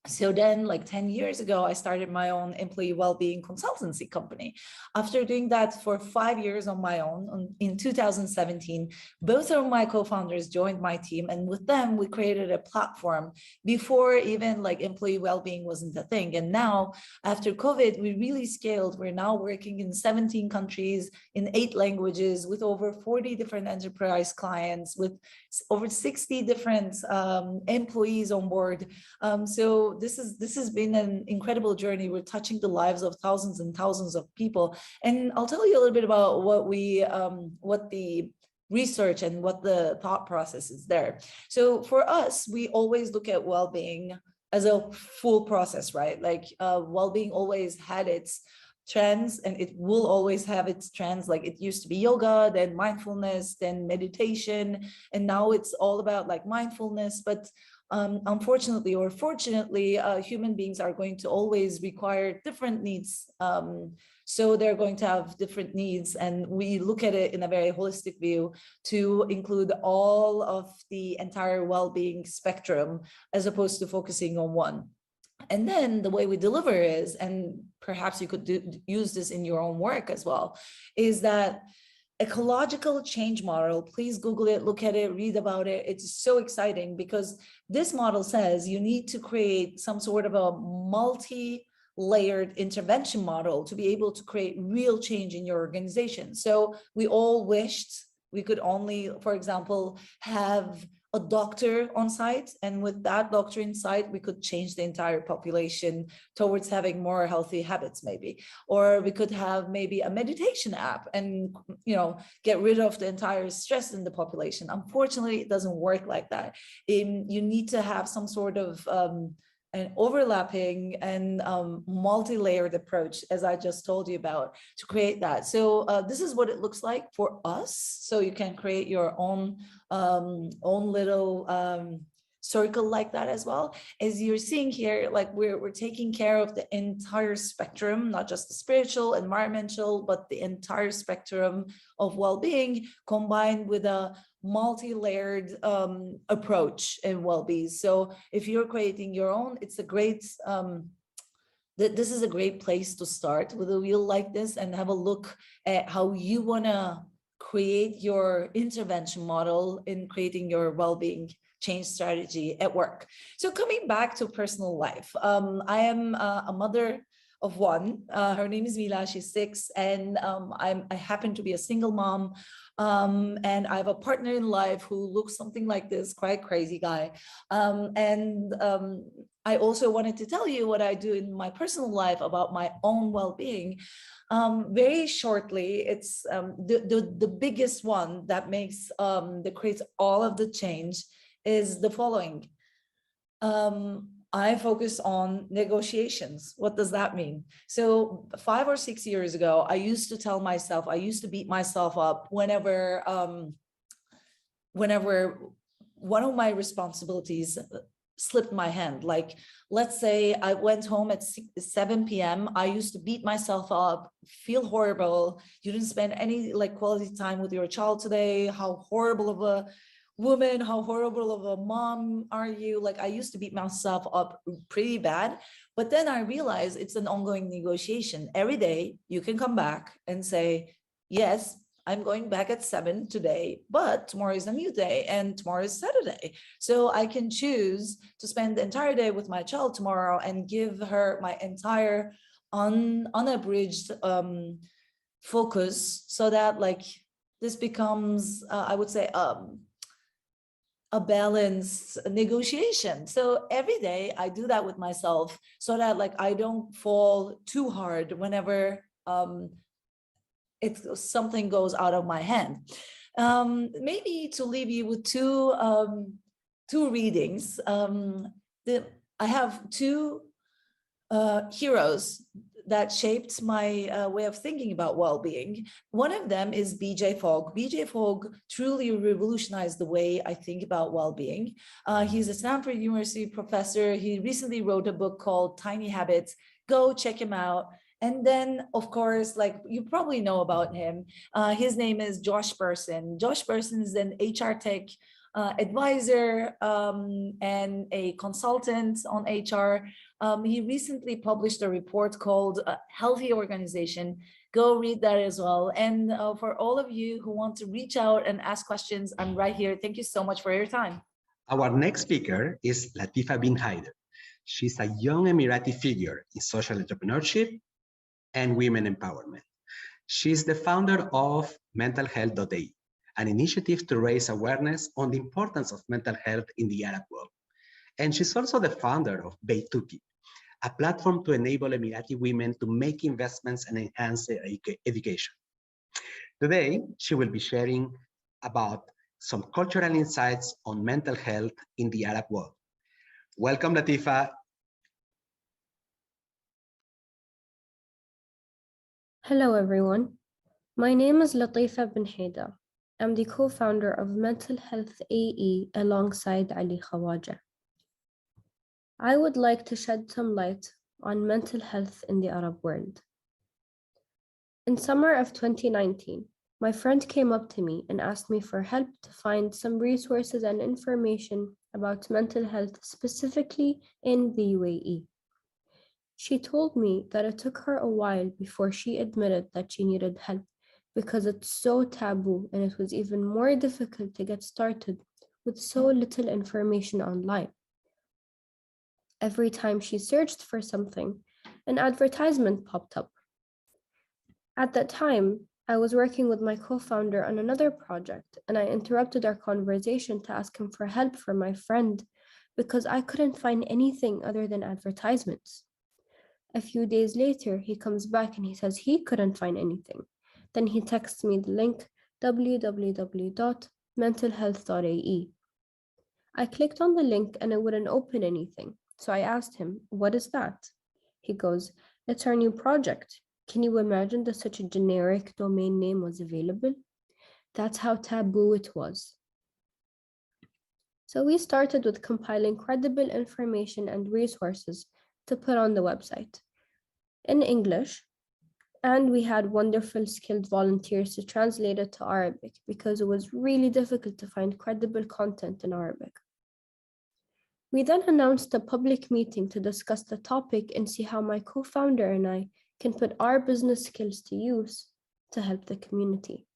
H: So then, like 10 years ago, I started my own employee well-being consultancy company. After doing that for 5 years on my own, in 2017, both of my co-founders joined my team, and with them, we created a platform before even like employee well-being wasn't a thing. And now, after COVID, we really scaled. We're now working in 17 countries, in 8 languages, with over 40 different enterprise clients, with over 60 different employees on board. So this has been an incredible journey. We're touching the lives of thousands and thousands of people. And I'll tell you a little bit about what the research and what the thought process is there. So for us, we always look at well-being as a full process, right? Like well-being always had its trends, and it will always have its trends. Like it used to be yoga, then mindfulness, then meditation, and now it's all about like mindfulness. But unfortunately or fortunately, human beings are going to always require different needs. So they're going to have different needs, and we look at it in a very holistic view to include all of the entire well-being spectrum, as opposed to focusing on one. And then the way we deliver is, and perhaps you could use this in your own work as well, is that ecological change model. Please Google it, look at it, read about it. It's so exciting because this model says you need to create some sort of a multi-layered intervention model to be able to create real change in your organization. So we all wished we could only, for example, have a doctor on site, and with that doctor in sight, we could change the entire population towards having more healthy habits, maybe. Or we could have maybe a meditation app and, you know, get rid of the entire stress in the population. Unfortunately, it doesn't work like that. You need to have some sort of an overlapping and multi-layered approach, as I just told you about, to create that. So this is what it looks like for us. So you can create your own little circle like that as well. As you're seeing here, like we're taking care of the entire spectrum, not just the spiritual, environmental, but the entire spectrum of well-being, combined with a multi-layered approach in well-being. So if you're creating your own, it's a great this is a great place to start with a wheel like this and have a look at how you want to create your intervention model in creating your well-being change strategy at work. So coming back to personal life, I am a mother of one. Her name is Mila, she's 6, and I happen to be a single mom, and I have a partner in life who looks something like this, quite crazy guy. I also wanted to tell you what I do in my personal life about my own well-being. Very shortly, it's the biggest one that makes that creates all of the change is the following. I focus on negotiations. What does that mean? So 5 or 6 years ago, I used to tell myself, I used to beat myself up whenever one of my responsibilities slipped my hand. Like, let's say I went home at 7 p.m. I used to beat myself up, feel horrible. You didn't spend any like quality time with your child today. How horrible of a woman, how horrible of a mom are you? Like, I used to beat myself up pretty bad, but then I realized it's an ongoing negotiation. Every day you can come back and say, yes, I'm going back at 7 today, but tomorrow is a new day and tomorrow is Saturday. So I can choose to spend the entire day with my child tomorrow and give her my entire unabridged focus, so that like this becomes, I would say, a balanced negotiation. So every day I do that with myself so that like I don't fall too hard whenever something goes out of my hand. Maybe to leave you with two readings. I have two heroes that shaped my way of thinking about well-being. One of them is BJ Fogg. BJ Fogg truly revolutionized the way I think about well-being. He's a Stanford University professor. He recently wrote a book called Tiny Habits. Go check him out. And then, of course, like you probably know about him, his name is Josh Bessern. Josh Bessern is an HR tech advisor and a consultant on HR. He recently published a report called Healthy Organization. Go read that as well. And for all of you who want to reach out and ask questions, I'm right here. Thank you so much for your time.
B: Our next speaker is Latifa bin Haider. She's a young Emirati figure in social entrepreneurship and women empowerment. She's the founder of mentalhealth.ae, an initiative to raise awareness on the importance of mental health in the Arab world. And she's also the founder of Beituki, a platform to enable Emirati women to make investments and enhance their education. Today, she will be sharing about some cultural insights on mental health in the Arab world. Welcome, Latifa.
I: Hello, everyone. My name is Latifa bin Haider. I'm the co-founder of Mental Health AE alongside Ali Khawaja. I would like to shed some light on mental health in the Arab world. In summer of 2019, my friend came up to me and asked me for help to find some resources and information about mental health, specifically in the UAE. She told me that it took her a while before she admitted that she needed help because it's so taboo and it was even more difficult to get started with so little information online. Every time she searched for something, an advertisement popped up. At that time, I was working with my co-founder on another project, and I interrupted our conversation to ask him for help for my friend because I couldn't find anything other than advertisements. A few days later, he comes back and he says he couldn't find anything. Then he texts me the link www.mentalhealth.ae. I clicked on the link and it wouldn't open anything. So I asked him, "What is that?" He goes, "It's our new project. Can you imagine that such a generic domain name was available?" That's how taboo it was. So we started with compiling credible information and resources to put on the website in English, and we had wonderful skilled volunteers to translate it to Arabic because it was really difficult to find credible content in Arabic. We then announced a public meeting to discuss the topic and see how my co-founder and I can put our business skills to use to help the community.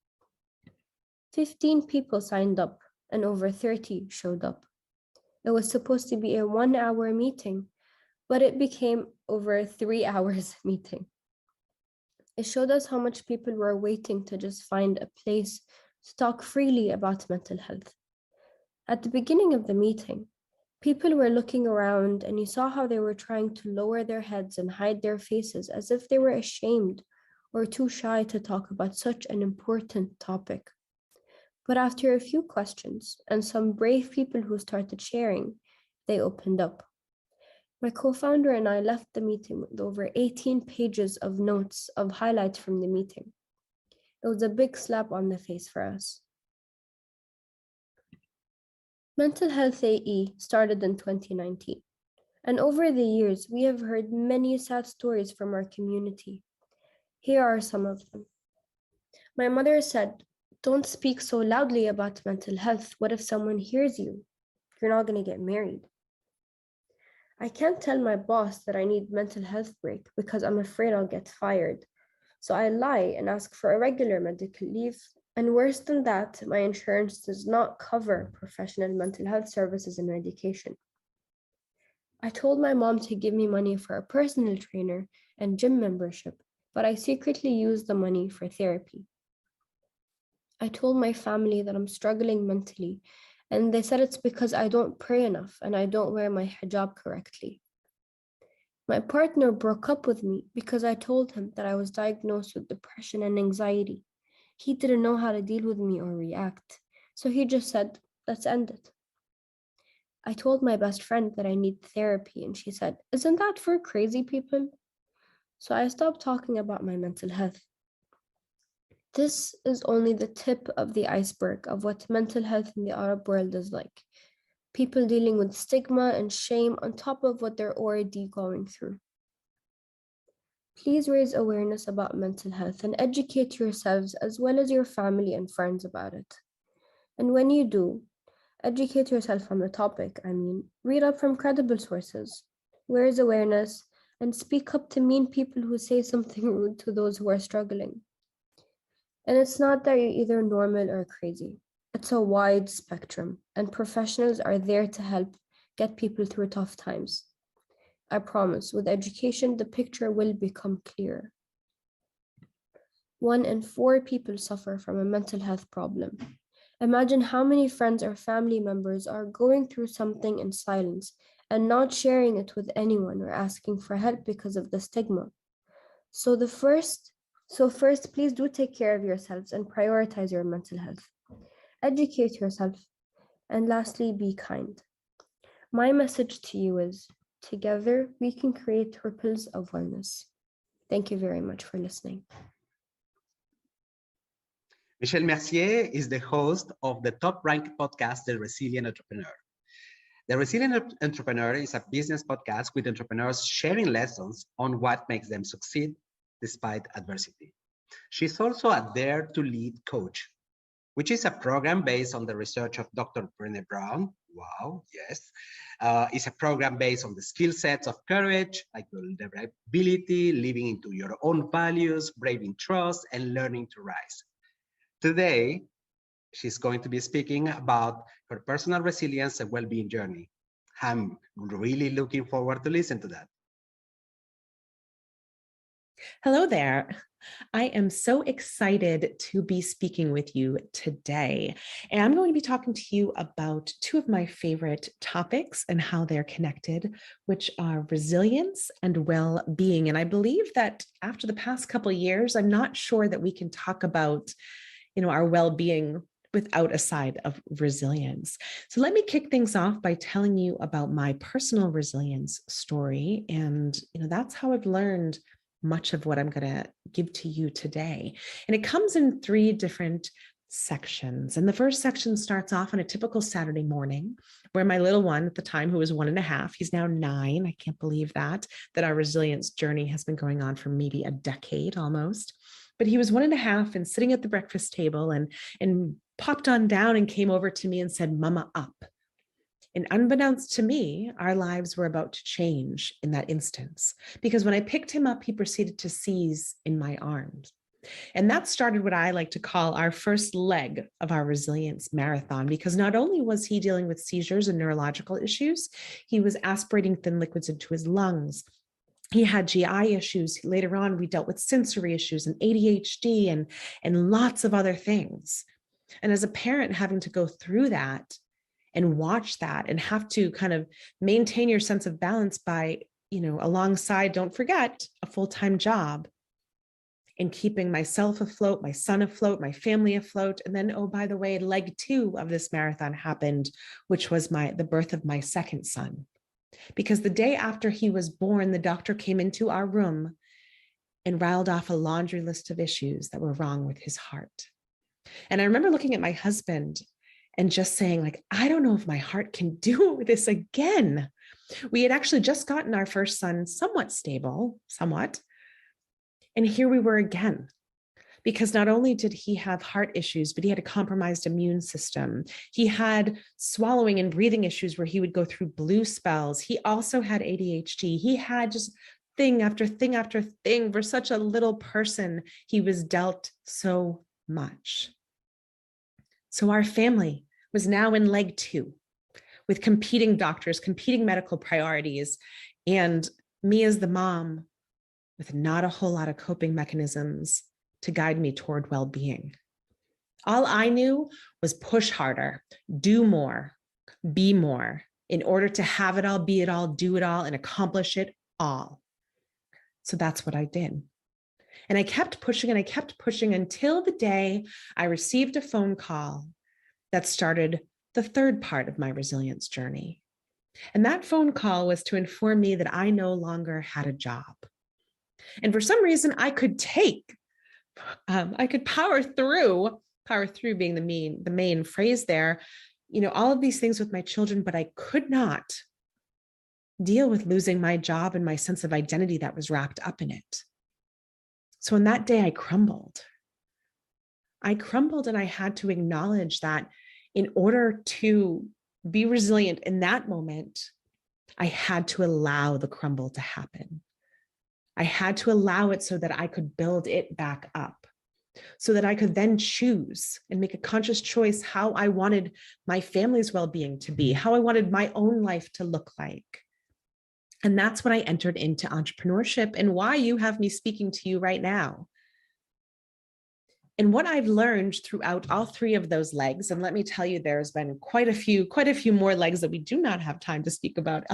I: 15 people signed up and over 30 showed up. It was supposed to be a 1-hour meeting, but it became over a 3 hours meeting. It showed us how much people were waiting to just find a place to talk freely about mental health. At the beginning of the meeting, people were looking around and you saw how they were trying to lower their heads and hide their faces as if they were ashamed or too shy to talk about such an important topic. But after a few questions and some brave people who started sharing, they opened up. My co-founder and I left the meeting with over 18 pages of notes of highlights from the meeting. It was a big slap on the face for us. Mental Health AE started in 2019, and over the years, we have heard many sad stories from our community. Here are some of them. My mother said, "Don't speak so loudly about mental health. What if someone hears you? You're not going to get married." I can't tell my boss that I need mental health break because I'm afraid I'll get fired. So I lie and ask for a regular medical leave. And worse than that, my insurance does not cover professional mental health services and medication. I told my mom to give me money for a personal trainer and gym membership, but I secretly used the money for therapy. I told my family that I'm struggling mentally, and they said it's because I don't pray enough and I don't wear my hijab correctly. My partner broke up with me because I told him that I was diagnosed with depression and anxiety. He didn't know how to deal with me or react, so he just said, "Let's end it." I told my best friend that I need therapy, and she said, "Isn't that for crazy people?" So I stopped talking about my mental health. This is only the tip of the iceberg of what mental health in the Arab world is like. People dealing with stigma and shame on top of what they're already going through. Please raise awareness about mental health and educate yourselves as well as your family and friends about it. And when you do, educate yourself on the topic. Read up from credible sources, raise awareness, and speak up to mean people who say something rude to those who are struggling. And it's not that you're either normal or crazy. It's a wide spectrum, and professionals are there to help get people through tough times. I promise, with education, the picture will become clearer. 1 in 4 people suffer from a mental health problem. Imagine how many friends or family members are going through something in silence and not sharing it with anyone or asking for help because of the stigma. So first, please do take care of yourselves and prioritize your mental health. Educate yourself. And lastly, be kind. My message to you is, together we can create ripples of wellness. Thank you very much for listening.
B: Michelle Mercier is the host of the top-ranked podcast, The Resilient Entrepreneur. The Resilient Entrepreneur is a business podcast with entrepreneurs sharing lessons on what makes them succeed despite adversity. She's also a Dare to Lead coach, which is a program based on the research of Dr. Brené Brown, Wow, yes. It's a program based on the skill sets of courage, like vulnerability, living into your own values, braving trust, and learning to rise. Today, she's going to be speaking about her personal resilience and well-being journey. I'm really looking forward to listen to that.
J: Hello there. I am so excited to be speaking with you today. And I'm going to be talking to you about two of my favorite topics and how they're connected, which are resilience and well-being. And I believe that after the past couple of years, I'm not sure that we can talk about, our well-being without a side of resilience. So let me kick things off by telling you about my personal resilience story. And, that's how I've learned much of what I'm going to give to you today. And it comes in 3 different sections. And the first section starts off on a typical Saturday morning where my little one at the time, who was 1.5, he's now 9. I can't believe that our resilience journey has been going on for maybe a decade almost. But he was 1.5 and sitting at the breakfast table and popped on down and came over to me and said, "Mama, up." And unbeknownst to me, our lives were about to change in that instance, because when I picked him up, he proceeded to seize in my arms. And that started what I like to call our first leg of our resilience marathon, because not only was he dealing with seizures and neurological issues, he was aspirating thin liquids into his lungs. He had GI issues. Later on, we dealt with sensory issues and ADHD and lots of other things. And as a parent, having to go through that and watch that and have to kind of maintain your sense of balance by, alongside, don't forget, a full-time job and keeping myself afloat, my son afloat, my family afloat. And then, oh, by the way, leg 2 of this marathon happened, which was the birth of my second son. Because the day after he was born, the doctor came into our room and rattled off a laundry list of issues that were wrong with his heart. And I remember looking at my husband and just saying, I don't know if my heart can do this again. We had actually just gotten our first son somewhat stable. And here we were again, because not only did he have heart issues, but he had a compromised immune system. He had swallowing and breathing issues where he would go through blue spells. He also had ADHD. He had just thing after thing after thing. For such a little person, he was dealt so much. So our family was now in leg 2 with competing doctors, competing medical priorities, and me as the mom with not a whole lot of coping mechanisms to guide me toward well-being. All I knew was push harder, do more, be more, in order to have it all, be it all, do it all, and accomplish it all. So that's what I did. And I kept pushing and I kept pushing until the day I received a phone call that started the 3rd part of my resilience journey. And that phone call was to inform me that I no longer had a job. And for some reason, I could power through being the main phrase there, all of these things with my children, but I could not deal with losing my job and my sense of identity that was wrapped up in it. So on that day, I crumbled. And I had to acknowledge that in order to be resilient in that moment, I had to allow the crumble to happen. I had to allow it so that I could build it back up, so that I could then choose and make a conscious choice how I wanted my family's well-being to be, how I wanted my own life to look like. And that's when I entered into entrepreneurship and why you have me speaking to you right now. And what I've learned throughout all 3 of those legs, and let me tell you, there's been quite a few more legs that we do not have time to speak about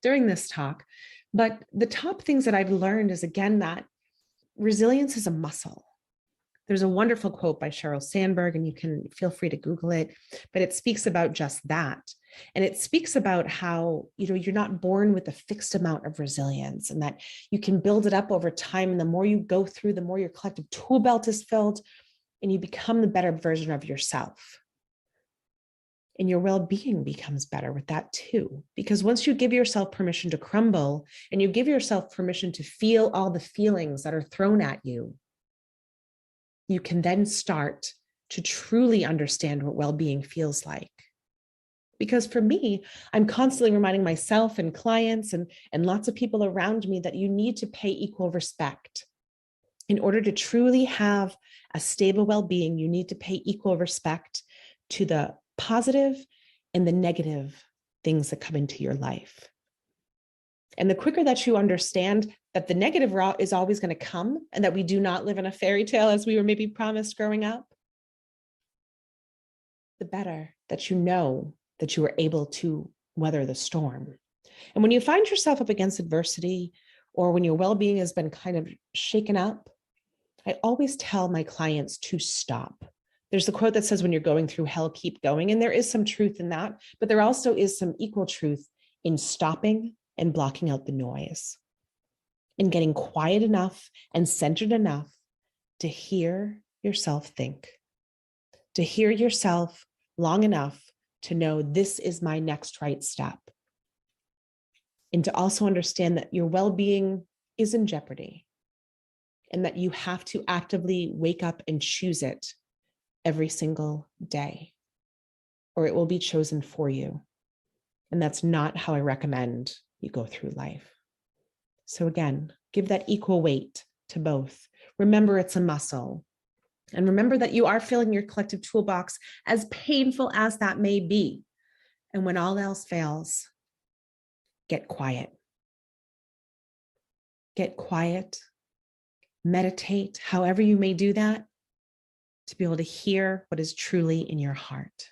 J: during this talk. But the top things that I've learned is, again, that resilience is a muscle. There's a wonderful quote by Sheryl Sandberg, and you can feel free to Google it, but it speaks about just that. And it speaks about how, you're not born with a fixed amount of resilience and that you can build it up over time. And the more you go through, the more your collective tool belt is filled and you become the better version of yourself. And your well-being becomes better with that too. Because once you give yourself permission to crumble and you give yourself permission to feel all the feelings that are thrown at you, you can then start to truly understand what well-being feels like. Because for me, I'm constantly reminding myself and clients and lots of people around me that you need to pay equal respect. In order to truly have a stable well-being, you need to pay equal respect to the positive and the negative things that come into your life. And the quicker that you understand that the negative is always going to come and that we do not live in a fairy tale as we were maybe promised growing up, the better that you know that you are able to weather the storm. And when you find yourself up against adversity or when your well-being has been kind of shaken up, I always tell my clients to stop. There's the quote that says, when you're going through hell, keep going. And there is some truth in that, but there also is some equal truth in stopping and blocking out the noise and getting quiet enough and centered enough to hear yourself think, to hear yourself long enough to know this is my next right step. And to also understand that your well-being is in jeopardy and that you have to actively wake up and choose it every single day, or it will be chosen for you. And that's not how I recommend you go through life. So again, give that equal weight to both. Remember, it's a muscle. And remember that you are filling your collective toolbox, as painful as that may be. And when all else fails, get quiet. Get quiet, meditate, however you may do that, to be able to hear what is truly in your heart.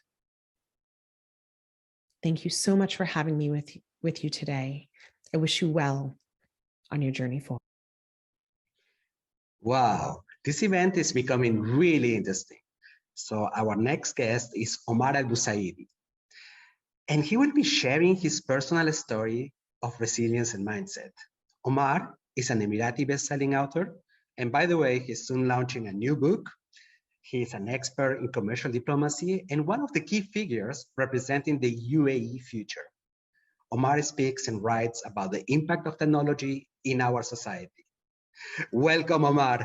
J: Thank you so much for having me with you today. I wish you well on your journey forward.
B: Wow, this event is becoming really interesting. So our next guest is Omar Al-Busaidi, and he will be sharing his personal story of resilience and mindset. Omar is an Emirati best-selling author, and by the way, he's soon launching a new book. He is an expert in commercial diplomacy and one of the key figures representing the UAE future. Omar speaks and writes about the impact of technology in our society. Welcome, Omar.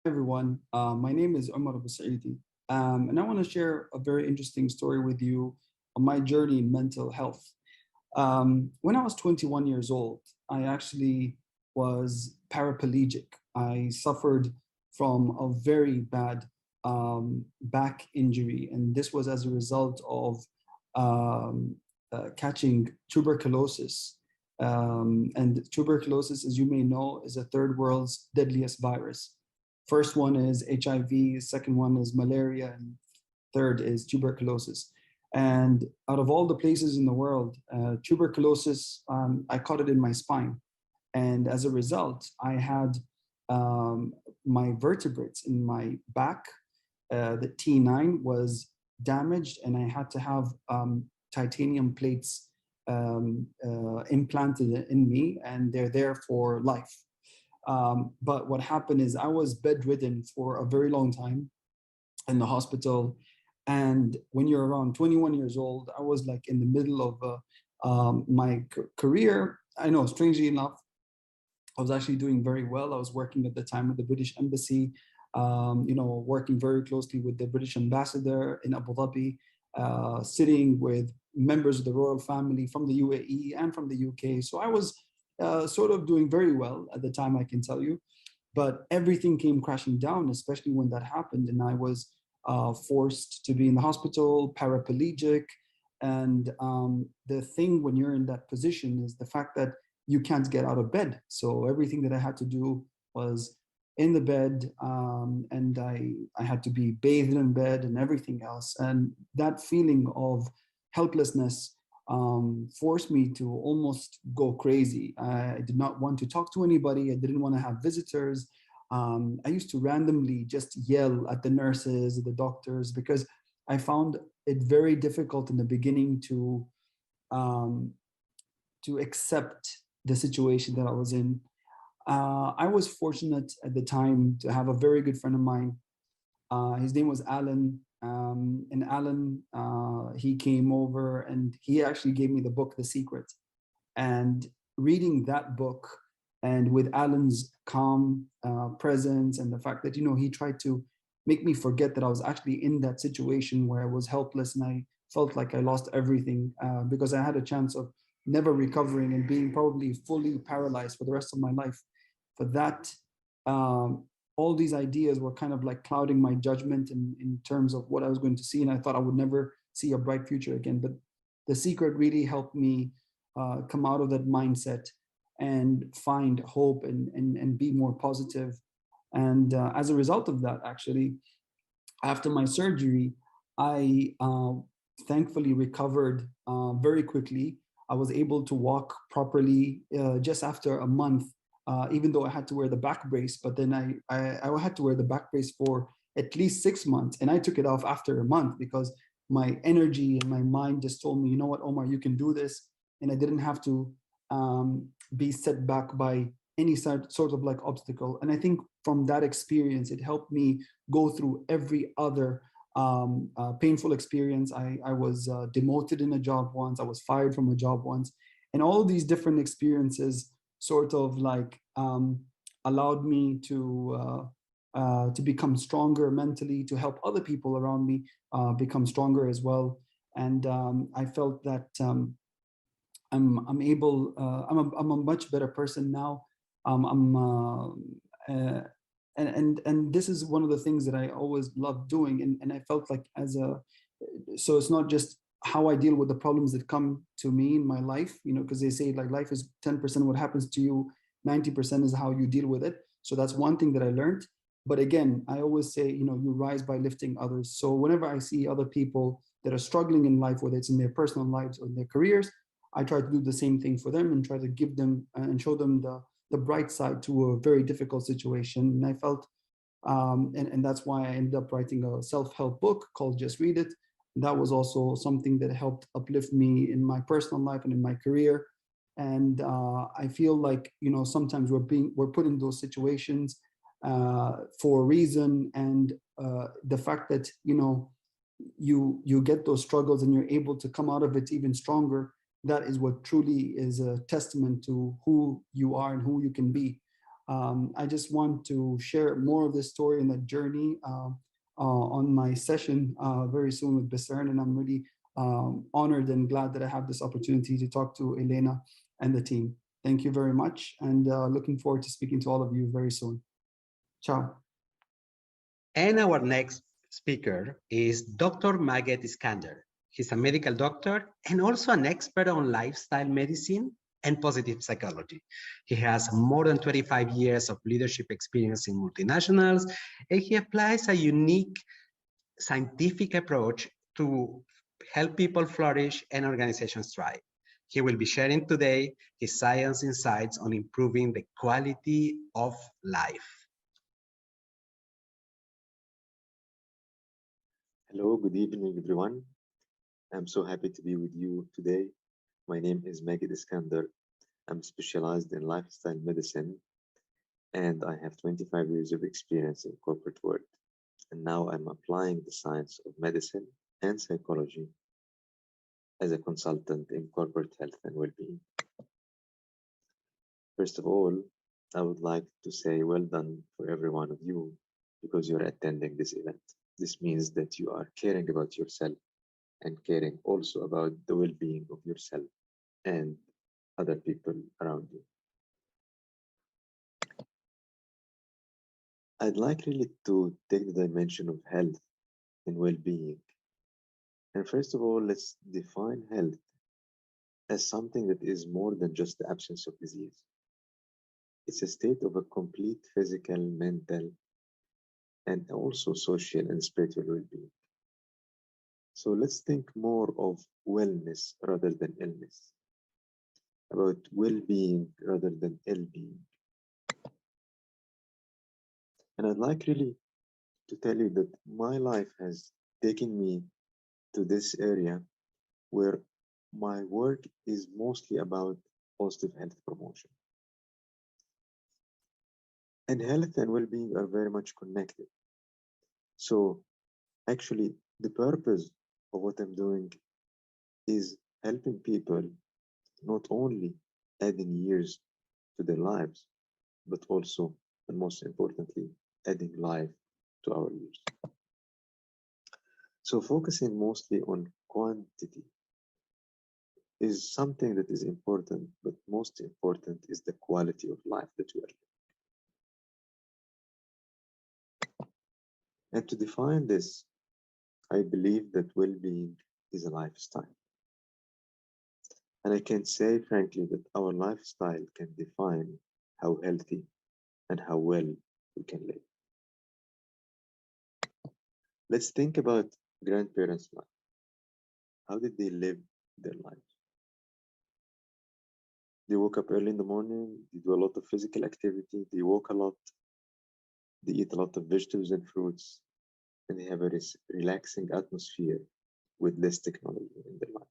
K: Hi, everyone. My name is Omar Al-Busaidi, and I want to share a very interesting story with you on my journey in mental health. When I was 21 years old, I actually was paraplegic. I suffered from a very bad back injury, and this was as a result of catching tuberculosis. And tuberculosis, as you may know, is a third world's deadliest virus. First one is HIV, second one is malaria, and third is tuberculosis. And out of all the places in the world, tuberculosis, I caught it in my spine. And as a result, I had my vertebrates in my back, the T9 was damaged, and I had to have titanium plates implanted in me, and they're there for life. But what happened is I was bedridden for a very long time in the hospital. And when you're around 21 years old, I was like in the middle of my career. I know, strangely enough, I was actually doing very well. I was working at the time at the British Embassy, working very closely with the British ambassador in Abu Dhabi, sitting with members of the royal family from the UAE and from the UK. So I was sort of doing very well at the time, I can tell you. But everything came crashing down, especially when that happened. And I was forced to be in the hospital, paraplegic. And the thing when you're in that position is the fact that you can't get out of bed. So everything that I had to do was in the bed, and I had to be bathed in bed and everything else. And that feeling of helplessness forced me to almost go crazy. I did not want to talk to anybody. I didn't want to have visitors. I used to randomly just yell at the nurses, the doctors, because I found it very difficult in the beginning to accept the situation that I was in. I was fortunate at the time to have a very good friend of mine. His name was Alan. And Alan, he came over and he actually gave me the book, The Secret. And reading that book, and with Alan's calm presence and the fact that, he tried to make me forget that I was actually in that situation where I was helpless and I felt like I lost everything, because I had a chance of never recovering and being probably fully paralyzed for the rest of my life. For that, all these ideas were kind of like clouding my judgment in terms of what I was going to see. And I thought I would never see a bright future again. But the secret really helped me come out of that mindset and find hope and be more positive. And as a result of that, actually, after my surgery, I thankfully recovered very quickly. I was able to walk properly just after a month, even though I had to wear the back brace. But then I had to wear the back brace for at least 6 months. And I took it off after a month because my energy and my mind just told me, you know what, Omar, you can do this. And I didn't have to be set back by any sort of like obstacle. And I think from that experience, it helped me go through every other painful experience. I was demoted in a job once, I was fired from a job once. And all these different experiences sort of like allowed me to become stronger mentally, to help other people around me become stronger as well. And I felt that I'm able, I'm a much better person now. And this is one of the things that I always loved doing. And I felt like so it's not just how I deal with the problems that come to me in my life, because they say like life is 10% what happens to you, 90% is how you deal with it. So that's one thing that I learned. But again, I always say, you rise by lifting others. So whenever I see other people that are struggling in life, whether it's in their personal lives or in their careers, I try to do the same thing for them and try to give them and show them the bright side to a very difficult situation. And I felt, and that's why I ended up writing a self-help book called Just Read It. And that was also something that helped uplift me in my personal life and in my career. And I feel like, sometimes we're put in those situations for a reason. And the fact that, you get those struggles and you're able to come out of it even stronger, that is what truly is a testament to who you are and who you can be. I just want to share more of this story and that journey on my session very soon with Bessern. And I'm really honored and glad that I have this opportunity to talk to Elena and the team. Thank you very much. And looking forward to speaking to all of you very soon. Ciao.
B: And our next speaker is Dr. Maged Iskander. He's a medical doctor and also an expert on lifestyle medicine and positive psychology. He has more than 25 years of leadership experience in multinationals, and he applies a unique scientific approach to help people flourish and organizations thrive. He will be sharing today his science insights on improving the quality of life.
L: Hello, good evening, everyone. I'm so happy to be with you today. My name is Maged Iskander. I'm specialized in lifestyle medicine, and I have 25 years of experience in corporate world. And now I'm applying the science of medicine and psychology as a consultant in corporate health and well-being. First of all, I would like to say well done for every one of you because you're attending this event. This means that you are caring about yourself and caring also about the well-being of yourself and other people around you. I'd like really to take the dimension of health and well-being. And first of all, let's define health as something that is more than just the absence of disease. It's a state of a complete physical, mental, and also social and spiritual well-being. So let's think more of wellness rather than illness, about well-being rather than ill-being. And I'd like really to tell you that my life has taken me to this area where my work is mostly about positive health promotion. And health and well-being are very much connected. So actually, the purpose of what I'm doing is helping people not only adding years to their lives, but also, and most importantly, adding life to our years. So focusing mostly on quantity is something that is important, but most important is the quality of life that we are living. And to define this, I believe that well-being is a lifestyle. And I can say frankly that our lifestyle can define how healthy and how well we can live. Let's think about grandparents' life. How did they live their lives? They woke up early in the morning, they do a lot of physical activity, they walk a lot, they eat a lot of vegetables and fruits, and they have a relaxing atmosphere with less technology in their life.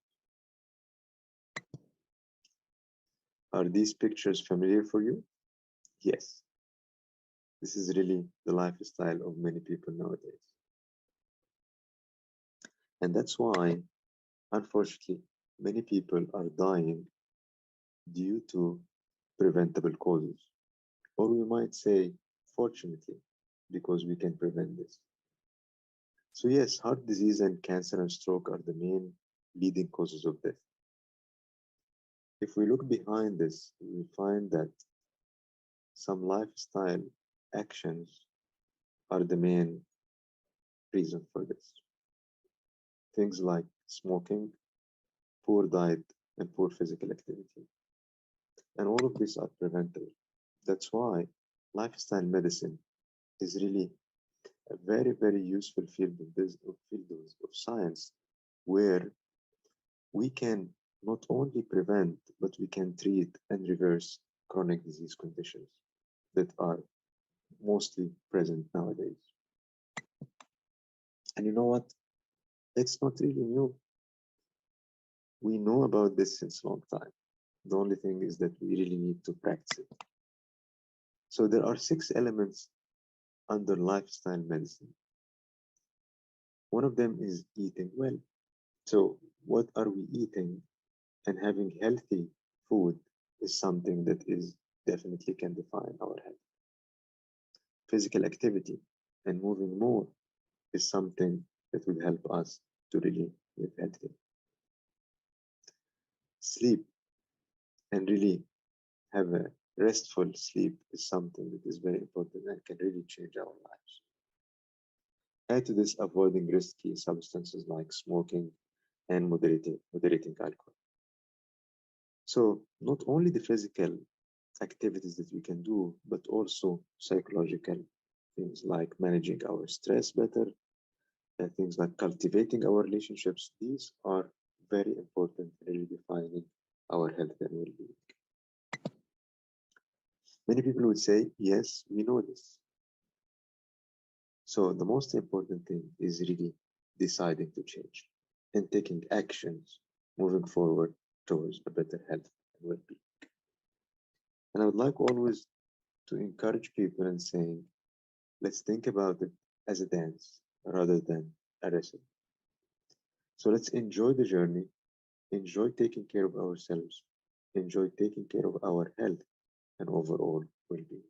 L: Are these pictures familiar for you? Yes. This is really the lifestyle of many people nowadays. And that's why, unfortunately, many people are dying due to preventable causes. Or we might say, fortunately, because we can prevent this. So yes, heart disease and cancer and stroke are the main leading causes of death. If we look behind this, we find that some lifestyle actions are the main reason for this. Things like smoking, poor diet, and poor physical activity. And all of these are preventable. That's why lifestyle medicine is really a very, very useful field of science where we can not only prevent, but we can treat and reverse chronic disease conditions that are mostly present nowadays. And you know what? It's not really new. We know about this since a long time. The only thing is that we really need to practice it. So there are 6 elements under lifestyle medicine. One of them is eating well. So what are we eating? And having healthy food is something that is definitely can define our health. Physical activity and moving more is something that will help us to really live healthy. Sleep and really have a restful sleep is something that is very important and can really change our lives. Add to this avoiding risky substances like smoking and moderating alcohol. So not only the physical activities that we can do, but also psychological things like managing our stress better, and things like cultivating our relationships. These are very important in really defining our health and well-being. Many people would say, yes, we know this. So the most important thing is really deciding to change and taking actions moving forward towards a better health and well-being. And I would like always to encourage people and saying, let's think about it as a dance rather than a wrestle. So let's enjoy the journey, enjoy taking care of ourselves, enjoy taking care of our health and overall well-being.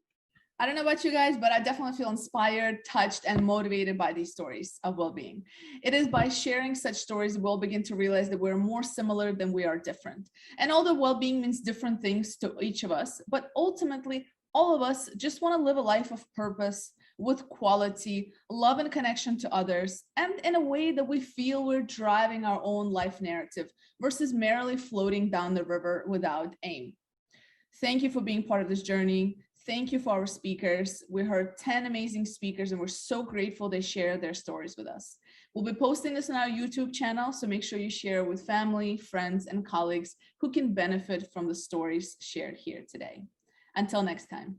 A: I don't know about you guys, but I definitely feel inspired, touched, and motivated by these stories of well-being. It is by sharing such stories we'll begin to realize that we're more similar than we are different. And although well-being means different things to each of us, but ultimately, all of us just want to live a life of purpose, with quality, love, and connection to others, and in a way that we feel we're driving our own life narrative versus merely floating down the river without aim. Thank you for being part of this journey. Thank you for our speakers. We heard 10 amazing speakers and we're so grateful they share their stories with us. We'll be posting this on our YouTube channel, so make sure you share with family, friends, and colleagues who can benefit from the stories shared here today. Until next time.